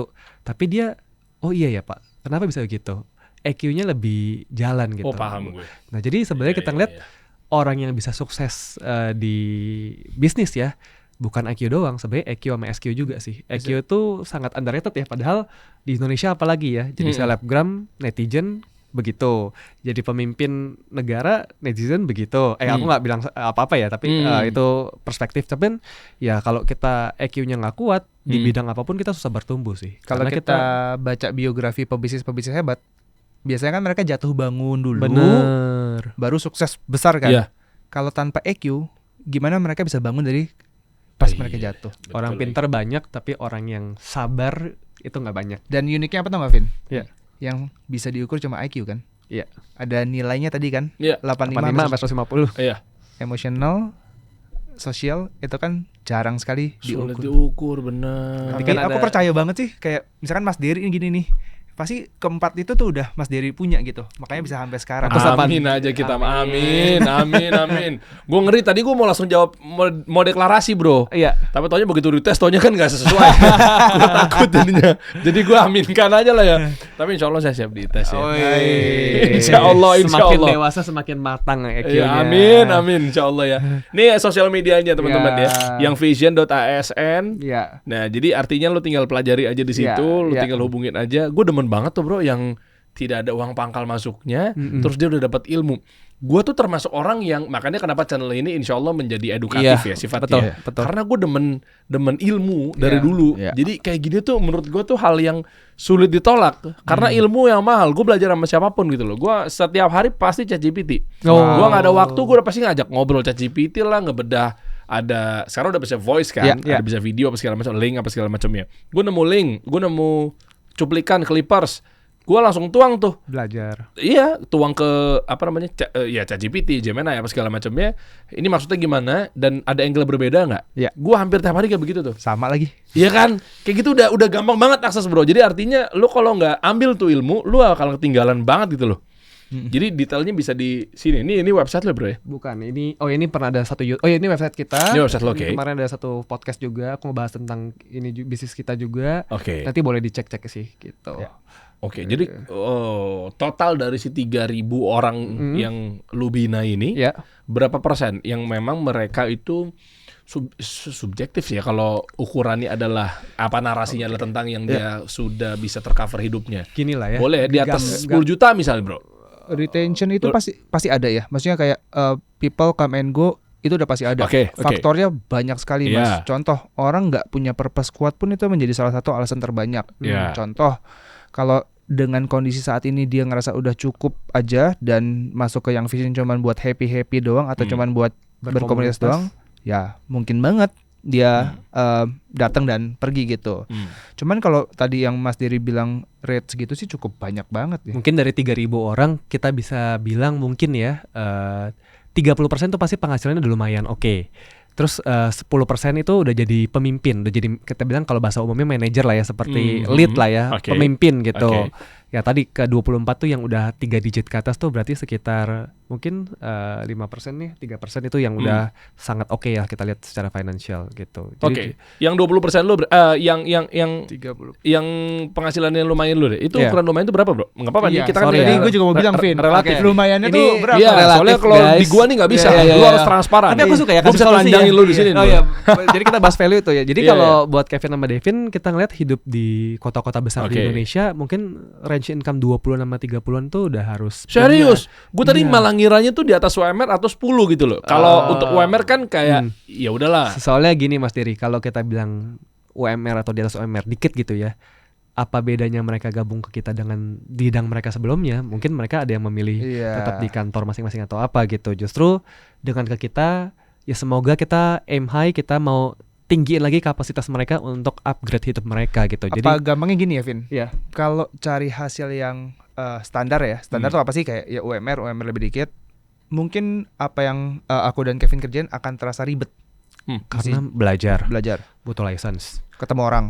Tapi dia, oh iya ya Pak, kenapa bisa begitu? EQ-nya lebih jalan gitu. Paham gue. Nah jadi sebenarnya kita ngeliat orang yang bisa sukses di bisnis ya, bukan IQ doang, sebenarnya EQ sama SQ juga sih. EQ itu sangat underrated ya, padahal di Indonesia apalagi ya. Jadi selebgram, netizen begitu. Jadi pemimpin negara, netizen begitu. Aku nggak bilang apa-apa ya, tapi itu perspektif. Tapi ya kalau kita EQ-nya nggak kuat di bidang apapun kita susah bertumbuh sih. Kalau kita baca biografi pebisnis hebat, biasanya kan mereka jatuh bangun dulu, baru sukses besar kan. Kalau tanpa EQ, gimana mereka bisa bangun dari pas mereka jatuh? Orang pintar banyak, tapi orang yang sabar itu nggak banyak. Dan uniknya apa tau nggak Vin? Yang bisa diukur cuma IQ kan? Ada nilainya tadi kan? 85 sampai 150. Emosional, sosial itu kan jarang sekali diukur bener. Tapi aku percaya banget sih, kayak misalkan Mas Dery ini gini nih, pasti keempat itu tuh udah Mas Dery punya gitu. Makanya bisa sampai sekarang. Amin aja kita. Amin. Gue ngeri tadi gue mau langsung jawab mau deklarasi, Bro. Iya. Tapi taunya begitu dites taunya kan enggak sesuai. Gue takut jadinya. Jadi gue aminkan aja lah ya. Tapi insya Allah saya siap dites ya. Insya Allah. Semakin dewasa semakin matang ya, amin insya Allah ya. Ini sosial medianya teman-teman ya. Yang vision.asn. Ya. Nah, jadi artinya lu tinggal pelajari aja di situ, lu tinggal hubungin aja. Gue demen banget tuh, Bro, yang tidak ada uang pangkal masuknya, terus dia udah dapat ilmu. Gue tuh termasuk orang yang makanya kenapa channel ini insya Allah menjadi edukatif ya sifatnya. Betul. Karena gue demen ilmu dari dulu. Jadi kayak gini tuh menurut gue tuh hal yang sulit ditolak. Karena ilmu yang mahal. Gue belajar sama siapapun gitu loh. Gue setiap hari pasti ChatGPT. Gue nggak ada waktu, gue udah pasti ngajak ngobrol ChatGPT lah, ngebedah. Ada sekarang udah bisa voice kan, ada bisa video apa segala macam, link apa segala macamnya. Gue nemu link, gue nemu cuplikan Clippers, gue langsung tuang tuh. Belajar. Iya, tuang ke apa namanya, ChatGPT, Gemini apa segala macamnya. Ini maksudnya gimana dan ada angle berbeda nggak? Iya. Gue hampir tiap hari kayak begitu tuh. Sama lagi. Iya kan, kayak gitu udah gampang banget akses, Bro. Jadi artinya lu kalau nggak ambil tuh ilmu, lu akan ketinggalan banget gitu loh. Jadi detailnya bisa di sini. Ini website lo, Bro ya? Bukan, ini ini pernah ada satu ini website kita. Ini website lo, oke. Kemarin ada satu podcast juga aku ngebahas tentang ini bisnis kita juga. Oke. Nanti boleh dicek-cek sih gitu. Ya. Oke, jadi total dari si 3.000 orang yang lu bina ini, berapa persen yang memang mereka itu subjektif sih ya, kalau ukurannya adalah apa narasinya adalah tentang yang dia sudah bisa tercover hidupnya. Gini lah ya. Boleh di atas 10 juta misalnya, Bro. Retention itu pasti ada ya. Maksudnya kayak people come and go itu udah pasti ada. Faktornya banyak sekali, Mas. Contoh, orang nggak punya purpose kuat pun itu menjadi salah satu alasan terbanyak. Contoh, kalau dengan kondisi saat ini dia ngerasa udah cukup aja dan masuk ke yang vision cuman buat happy doang atau cuman buat berkomunitas doang, ya mungkin banget dia datang dan pergi gitu. Cuman kalau tadi yang Mas Dery bilang rate segitu sih cukup banyak banget ya. Mungkin dari 3.000 orang kita bisa bilang mungkin ya 30% tuh pasti penghasilannya udah lumayan oke. Terus 10% itu udah jadi pemimpin, udah jadi kita bilang kalau bahasa umumnya manajer lah ya, seperti lead lah ya, pemimpin gitu. Ya tadi ke 24 tuh yang udah 3 digit ke atas tuh berarti sekitar mungkin 5% nih, 3% itu yang udah sangat oke ya kita lihat secara financial gitu. Oke. Yang 20% lu yang 30. Yang penghasilannya lumayan lu deh. Itu ukuran lumayan itu berapa, Bro? Enggak apa-apa nih, kita kan jadi gue juga mau bilang, Vin, relatif. Lumayannya tuh berapa? Iya, soalnya kalau di gua nih enggak bisa. Lu harus transparan. Tapi aku suka ya kasih solusi ya. Lu di sini. Oh iya. Jadi kita bahas value itu ya. Jadi kalau buat Kevin sama Devin kita ngeliat hidup di kota-kota besar di Indonesia mungkin range income 20 sama 30-an tuh udah harus. Serius? Gue tadi malah ngiranya tuh di atas UMR atau 10 gitu loh. Kalau untuk UMR kan kayak ya udahlah. Soalnya gini Mas Dery, kalau kita bilang UMR atau di atas UMR dikit gitu ya, apa bedanya mereka gabung ke kita dengan bidang mereka sebelumnya? Mungkin mereka ada yang memilih tetap di kantor masing-masing atau apa gitu. Justru dengan ke kita, ya semoga kita aim high, kita mau tinggiin lagi kapasitas mereka untuk upgrade hidup mereka gitu. Apa jadi gampangnya gini ya, Vin? Iya. Kalau cari hasil yang standar ya, standar tuh apa sih, kayak ya UMR lebih dikit. Mungkin apa yang aku dan Kevin kerjain akan terasa ribet. Karena belajar butuh license, ketemu orang,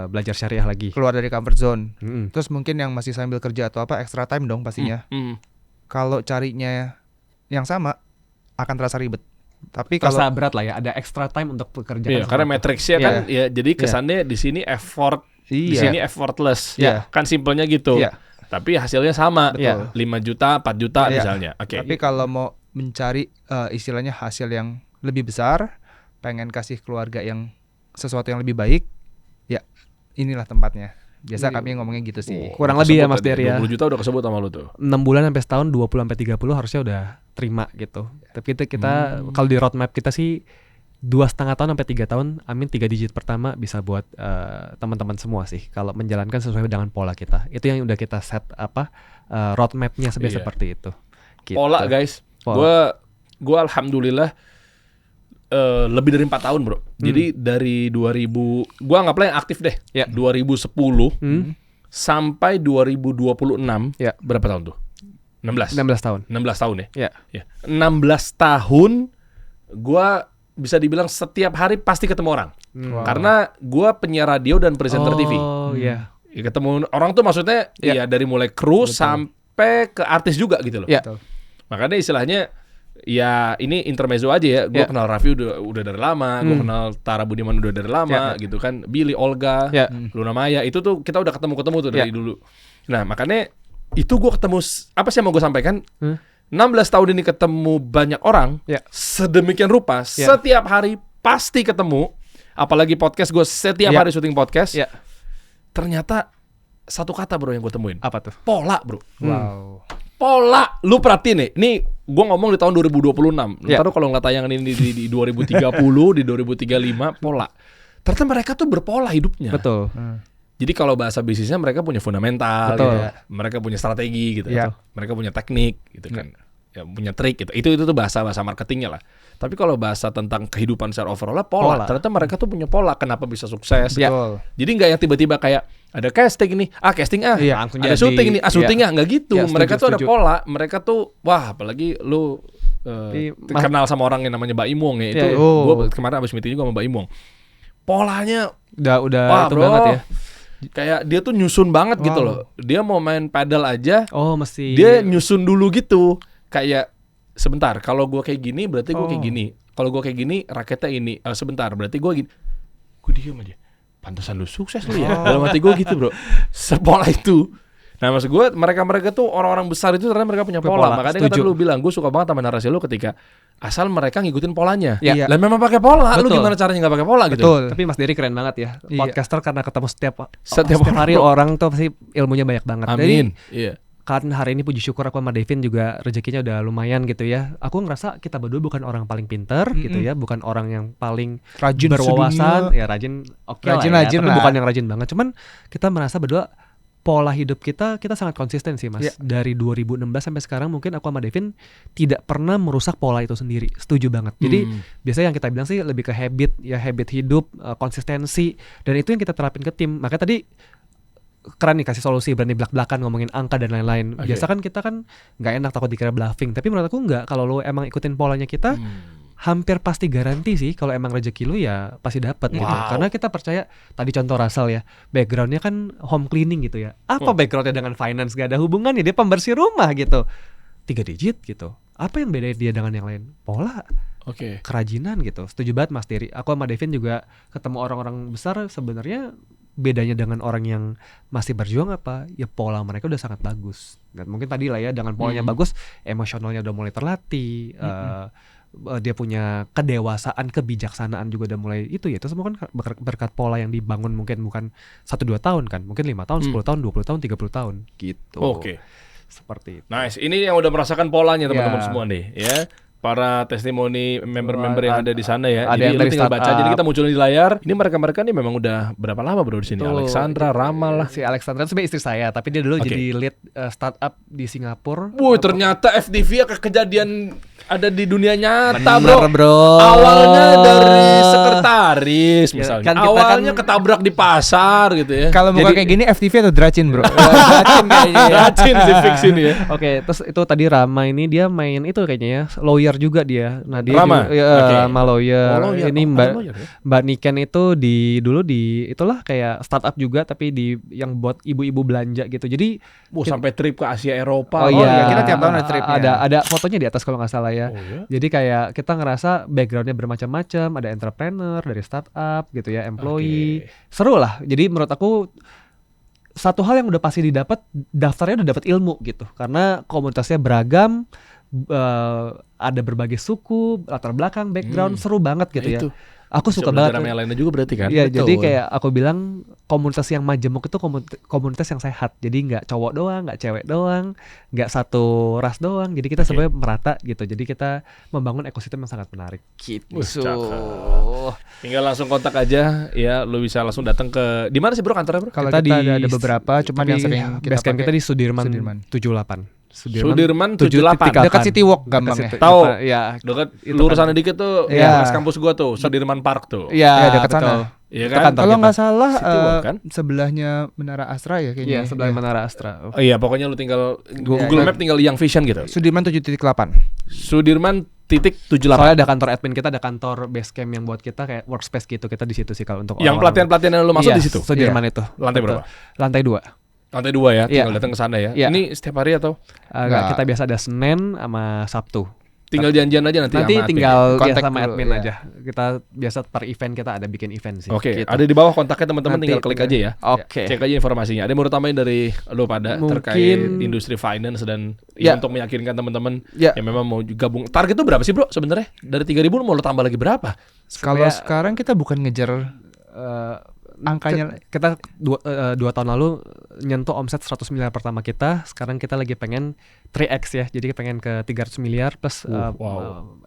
belajar syariah lagi, keluar dari comfort zone. Terus mungkin yang masih sambil kerja atau apa extra time dong pastinya. Kalau carinya yang sama akan terasa ribet. Tapi kalau berat lah ya, ada extra time untuk pekerjaan. Karena matriksnya kan ya jadi kesannya di sini effort, di sini effortless. Kan simpelnya gitu. Tapi hasilnya sama, 5 juta, 4 juta misalnya. Tapi kalau mau mencari istilahnya hasil yang lebih besar, pengen kasih keluarga yang sesuatu yang lebih baik, ya inilah tempatnya. Biasa kami ngomongnya gitu sih. Kurang lebih ya Mas Dery ya. 20 juta udah kesebut sama lu tuh. 6 bulan sampai setahun, 20 sampai 30 harusnya udah terima gitu. Tapi kita kalau di roadmap kita sih 2,5 tahun sampai 3 tahun, amin 3 digit pertama bisa buat teman-teman semua sih kalau menjalankan sesuai dengan pola kita. Itu yang udah kita set roadmapnya seperti itu. Gitu. Pola guys. Gua alhamdulillah lebih dari 4 tahun, Bro. Jadi dari 2000, gua anggaplah yang aktif deh. 2010 sampai 2026. Berapa tahun tuh? 16 tahun. 16 tahun ya? 16 tahun gua bisa dibilang setiap hari pasti ketemu orang. Karena gua penyiar radio dan presenter TV. Ya, ketemu orang tuh maksudnya ya dari mulai kru sampai ke artis juga gitu loh. Makanya istilahnya ya ini intermezzo aja ya. Gue kenal Raffi udah dari lama, gue kenal Tara Budiman udah dari lama gitu kan. Billy, Olga, Luna Maya, itu tuh kita udah ketemu tuh dari dulu. Nah makanya itu gue ketemu, apa sih yang mau gue sampaikan? 16 tahun ini ketemu banyak orang sedemikian rupa, setiap hari pasti ketemu. Apalagi podcast, gue setiap hari syuting podcast. Ternyata satu kata bro yang gue temuin. Apa tuh? Pola bro. Wow. Pola. Lu perhatiin nih. Ini gue ngomong di tahun 2026. Ntar kalau ngeliat tayangan ini di 2030, di 2035, pola. Ternyata mereka tuh berpola hidupnya. Betul. Jadi kalau bahasa bisnisnya mereka punya fundamental, gitu. Mereka punya strategi gitu. Mereka punya teknik gitu kan. Ya, punya trik gitu. Itu tuh bahasa marketingnya lah. Tapi kalau bahasa tentang kehidupan secara overall pola. Ternyata mereka tuh punya pola. Kenapa bisa sukses? Jadi nggak yang tiba-tiba kayak ada casting ini, ada syuting ini, syutingnya nggak gitu. Mereka tuh ada pola. Mereka tuh apalagi lu kenal sama orang yang namanya Mbak Imong ya. Itu gue kemarin abis meeting juga sama Mbak Imong. Polanya udah itu banget ya. Kayak dia tuh nyusun banget gitu loh. Dia mau main paddle aja, mesti dia nyusun dulu gitu. Kayak sebentar, kalau gue kayak gini berarti gue kayak gini. Kalau gue kayak gini raketnya ini. Sebentar, berarti gue gini. Gue diem aja. Pantesan lu sukses lu ya. Dalam hati gue gitu bro. Sepola itu. Nah maksud gue mereka tuh orang-orang besar itu ternyata mereka punya pola. Makanya kata lu bilang, gue suka banget sama narasi lu ketika asal mereka ngikutin polanya. Lah memang pakai pola. Betul. Lu gimana caranya nggak pakai pola gitu? Betul. Tapi Mas Dery keren banget ya. Podcaster karena ketemu setiap hari orang tuh pasti ilmunya banyak banget. Amin. Kan hari ini puji syukur aku sama Devin juga rezekinya udah lumayan gitu ya. Aku ngerasa kita berdua bukan orang paling pinter gitu ya, bukan orang yang paling rajin berwawasan, ya rajin lah, tapi bukan yang rajin banget. Cuman kita merasa berdua pola hidup kita sangat konsisten sih Mas. Dari 2016 sampai sekarang mungkin aku sama Devin tidak pernah merusak pola itu sendiri. Setuju banget. Jadi biasanya yang kita bilang sih lebih ke habit hidup, konsistensi, dan itu yang kita terapin ke tim. Makanya tadi keren nih kasih solusi, berani belak-belakan ngomongin angka dan lain-lain. Biasa kan kita kan nggak enak, takut dikira bluffing. Tapi menurut aku nggak. Kalau lo emang ikutin polanya kita, hampir pasti garansi sih kalau emang rezeki lu ya pasti dapat gitu. Karena kita percaya tadi contoh Russell ya, backgroundnya kan home cleaning gitu ya. Apa backgroundnya dengan finance? Gak ada hubungannya, dia pembersih rumah gitu. 3 digit gitu. Apa yang bedain dia dengan yang lain? Pola. Kerajinan gitu. Setuju banget Mas Dery. Aku sama Devin juga ketemu orang-orang besar, sebenarnya bedanya dengan orang yang masih berjuang apa? Ya pola mereka udah sangat bagus. Dan mungkin tadi lah ya, dengan polanya bagus, emosionalnya udah mulai terlatih. Dia punya kedewasaan, kebijaksanaan juga udah mulai itu ya. Itu semua kan berkat pola yang dibangun mungkin bukan 1-2 tahun kan. Mungkin 5 tahun, 10 tahun, 20 tahun, 30 tahun gitu. Seperti itu. Nice. Ini yang udah merasakan polanya teman-teman semua nih ya. Para testimoni member-member yang ada di sana ya. Ada jadi yang dari tinggal baca. Jadi kita munculin di layar. Ini mereka nih memang udah berapa lama bro di sini? Alexandra, Rama lah. Si Alexandra itu sebenarnya istri saya, tapi dia dulu jadi lead startup di Singapura. Woi, ternyata FDV kejadian ada di dunia nyata bro. Awalnya dari sekretaris misalnya. Kan awalnya ketabrak di pasar gitu ya. Kalau muka kayak gini FTV atau Dracin bro? Dracin kayaknya. Dracin sih fix ini ya. Oke, terus itu tadi Rama ini dia main itu kayaknya ya, lawyer juga dia. Nah dia Rama, Rama lawyer. Ini Mbak Niken itu dulu di itulah kayak startup juga, tapi di yang buat ibu-ibu belanja gitu. Jadi sampai trip ke Asia Eropa. Kita tiap tahun ada tripnya. Ada fotonya di atas kalau nggak salah ya. Jadi kayak kita ngerasa backgroundnya bermacam-macam, ada entrepreneur dari startup gitu ya, employee, seru lah. Jadi menurut aku satu hal yang udah pasti didapat, daftarnya udah dapat ilmu gitu, karena komunitasnya beragam, ada berbagai suku, latar belakang, background, seru banget gitu ya. Aku suka banget. Yang lainnya juga berarti kan? Iya, jadi kayak aku bilang komunitas yang majemuk itu komunitas yang sehat. Jadi nggak cowok doang, nggak cewek doang, nggak satu ras doang. Jadi kita sebenarnya merata gitu. Jadi kita membangun ekosistem yang sangat menarik. Gitu. Tinggal langsung kontak aja ya. Lu bisa langsung datang ke di mana sih bro kantornya bro? Kalau kita ada beberapa, cuman yang sering kita base camp kita di Sudirman 78. Sudirman 78 dekat City Walk gampangnya. Tahu ya, dekat lurusan dikit tuh bekas kampus gua tuh Sudirman Park tuh. Iya, dekat sana. Iya kan? Kalau nggak salah kan? sebelahnya Menara Astra ya kayaknya. Iya, sebelah Menara Astra. Iya, pokoknya lu tinggal Google Map tinggal Young Vision gitu. Sudirman 7.8. Sudirman @devin_titik78. Soalnya ada kantor admin kita, ada kantor base camp yang buat kita kayak workspace gitu. Kita di situ sih kalau untuk yang pelatihan-pelatihan yang lo masuk di situ. Sudirman itu. Lantai berapa? Lantai 2. Lantai 2 ya, tinggal datang ke sana ya. Ini setiap hari atau? Enggak, kita biasa ada Senin sama Sabtu. Tinggal janjian aja nanti sama tinggal kontak sama dulu, admin aja. Kita biasa per event kita ada bikin event sih. Oke, gitu. ada di bawah kontaknya teman-teman, tinggal klik aja ya. Oke. Cek aja informasinya. Ada yang mau tambahin dari lo pada terkait industri finance dan untuk meyakinkan teman-teman yang memang mau gabung. Target itu berapa sih bro sebenarnya? Dari 3.000 mau lo tambah lagi berapa? Kalau sekarang kita bukan ngejar angkanya. Kita 2 tahun lalu nyentuh omset 100 miliar pertama kita. Sekarang kita lagi pengen 3x ya. Jadi pengen ke 300 miliar plus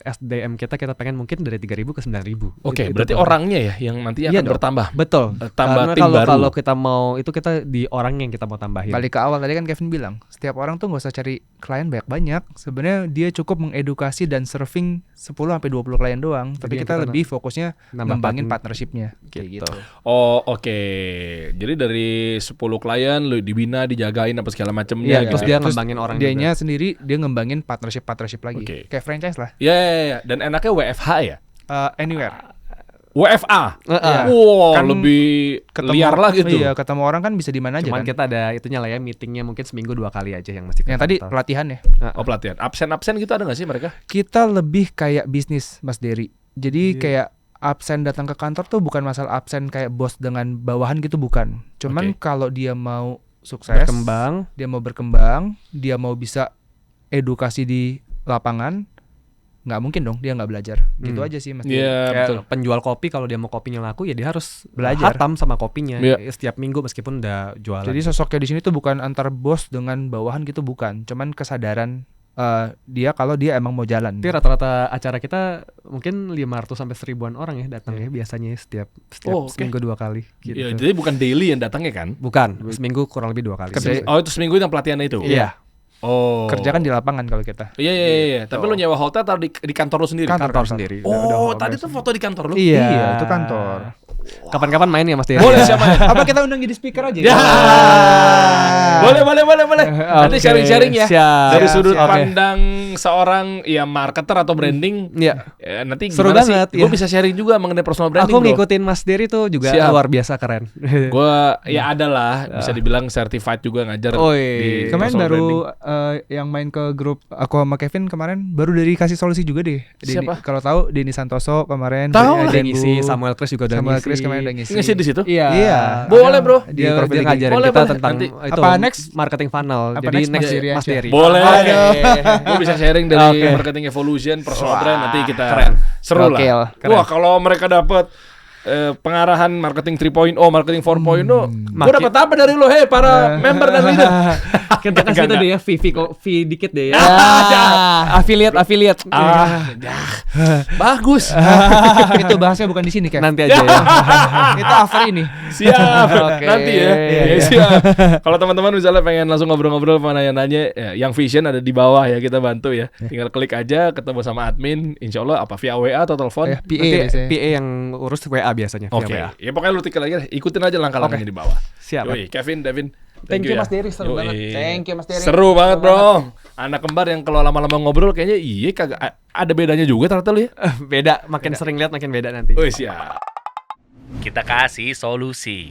SDM kita pengen mungkin dari 3.000 ke 9.000. Oke, berarti orangnya ya yang nanti akan bertambah. Betul. Tambah Karena tim baru. Kalau kita mau itu kita di orang yang kita mau tambahin. Balik ke awal tadi kan Kevin bilang, setiap orang tuh nggak usah cari klien banyak-banyak. Sebenarnya dia cukup mengedukasi dan serving 10 sampai 20 klien doang. Tapi kita lebih fokusnya ngembangin partnership-nya gitu. Oh, oke. Jadi dari 10 klien lu dibina, dijagain apa segala macamnya gitu. Terus dia ngembangin orang dianya sendiri dia ngembangin partnership lagi. Kayak franchise lah. Ya. Dan enaknya WFH ya? Anywhere. WFA. Kan lebih liar lah gitu. Iya, ketemu orang kan bisa di mana aja. Cuman kan? kita ada itunya lah ya, meetingnya mungkin seminggu 2 kali aja yang mesti. Yang tadi pelatihan ya. Oh, pelatihan. Absen gitu ada nggak sih mereka? Kita lebih kayak bisnis, Mas Dery. Jadi kayak absen datang ke kantor tuh bukan masalah absen kayak bos dengan bawahan gitu, bukan. Cuman kalau dia mau sukses, dia mau berkembang, dia mau bisa edukasi di lapangan, nggak mungkin dong dia nggak belajar. Gitu aja sih Mas. Betul. Penjual kopi kalau dia mau kopinya laku ya dia harus belajar hatam sama kopinya setiap minggu meskipun udah jualan. Jadi sosoknya di sini tuh bukan antar bos dengan bawahan gitu, bukan. Cuman kesadaran dia kalau dia emang mau jalan. Tapi rata-rata acara kita mungkin 500 sampai 1.000-an orang ya datang ya biasanya setiap seminggu 2 kali gitu. Iya, jadi bukan daily yang datangnya kan? Bukan, seminggu kurang lebih 2 kali. Itu seminggu yang pelatihannya itu. Iya. Oh. Kerja kan di lapangan kalau kita. Iya. Tapi lu nyewa hotel atau di kantor lu sendiri? Kantor sendiri. Oh, tadi tuh foto di kantor lu? Iya, itu kantor. Kapan-kapan main ya Mas Dery? Boleh siapa ya? Apa kita undang jadi speaker aja? Boleh. Nanti sharing-sharing ya. Dari sudut siap. pandang seorang marketer atau branding. Nanti seru banget. Gue bisa sharing juga mengenai personal branding. Aku ngikutin Mas Dery tuh juga luar biasa keren. Gue ada lah, bisa dibilang certified juga ngajar di kemarin personal baru branding. yang main ke grup aku sama Kevin kemarin baru dari kasih solusi juga deh. Siapa? Kalau tahu Denny Santoso kemarin. Tahu lah. ngisi, Samuel Chris juga udah ngisi. Chris kemarin udah ngisi. Ngisi di situ? Iya. Boleh bro. Dia ngajarin kita tentang nanti, itu apa next marketing funnel. apa Jadi next Mas Dery. Boleh. Gue bisa sharing dari marketing evolution, personal brand, nanti kita seru lah. Wah, kalau mereka dapat pengarahan marketing 3.0, marketing 4.0, gue dapat apa dari lo, para member dan leader? Kita kasih itu deh ya, fee dikit deh ya. Affiliate. Bagus. Itu bahasnya bukan di sini Kev. Nanti aja ya. Itu after ini. Siap. Nanti ya. Siap. Kalau teman-teman misalnya pengen langsung ngobrol-ngobrol, nanya-nanya, yang Vision ada di bawah ya, kita bantu ya. Tinggal klik aja, ketemu sama admin. Insya Allah apa via WA atau telepon? PA yang urus WA biasanya via WA. Ya pokoknya lu tinggal aja, ikutin aja langkah-langkahnya di bawah. Siap. Yoi, Kevin, Devin. Thank you Mas ya. Dery, seru banget. Thank you Mas Dery. Seru banget bro. Anak kembar yang kalau lama-lama ngobrol kayaknya kagak ada bedanya juga ternyata lu ya. Beda, makin sering lihat makin beda nanti. Oh siap. Kita kasih solusi.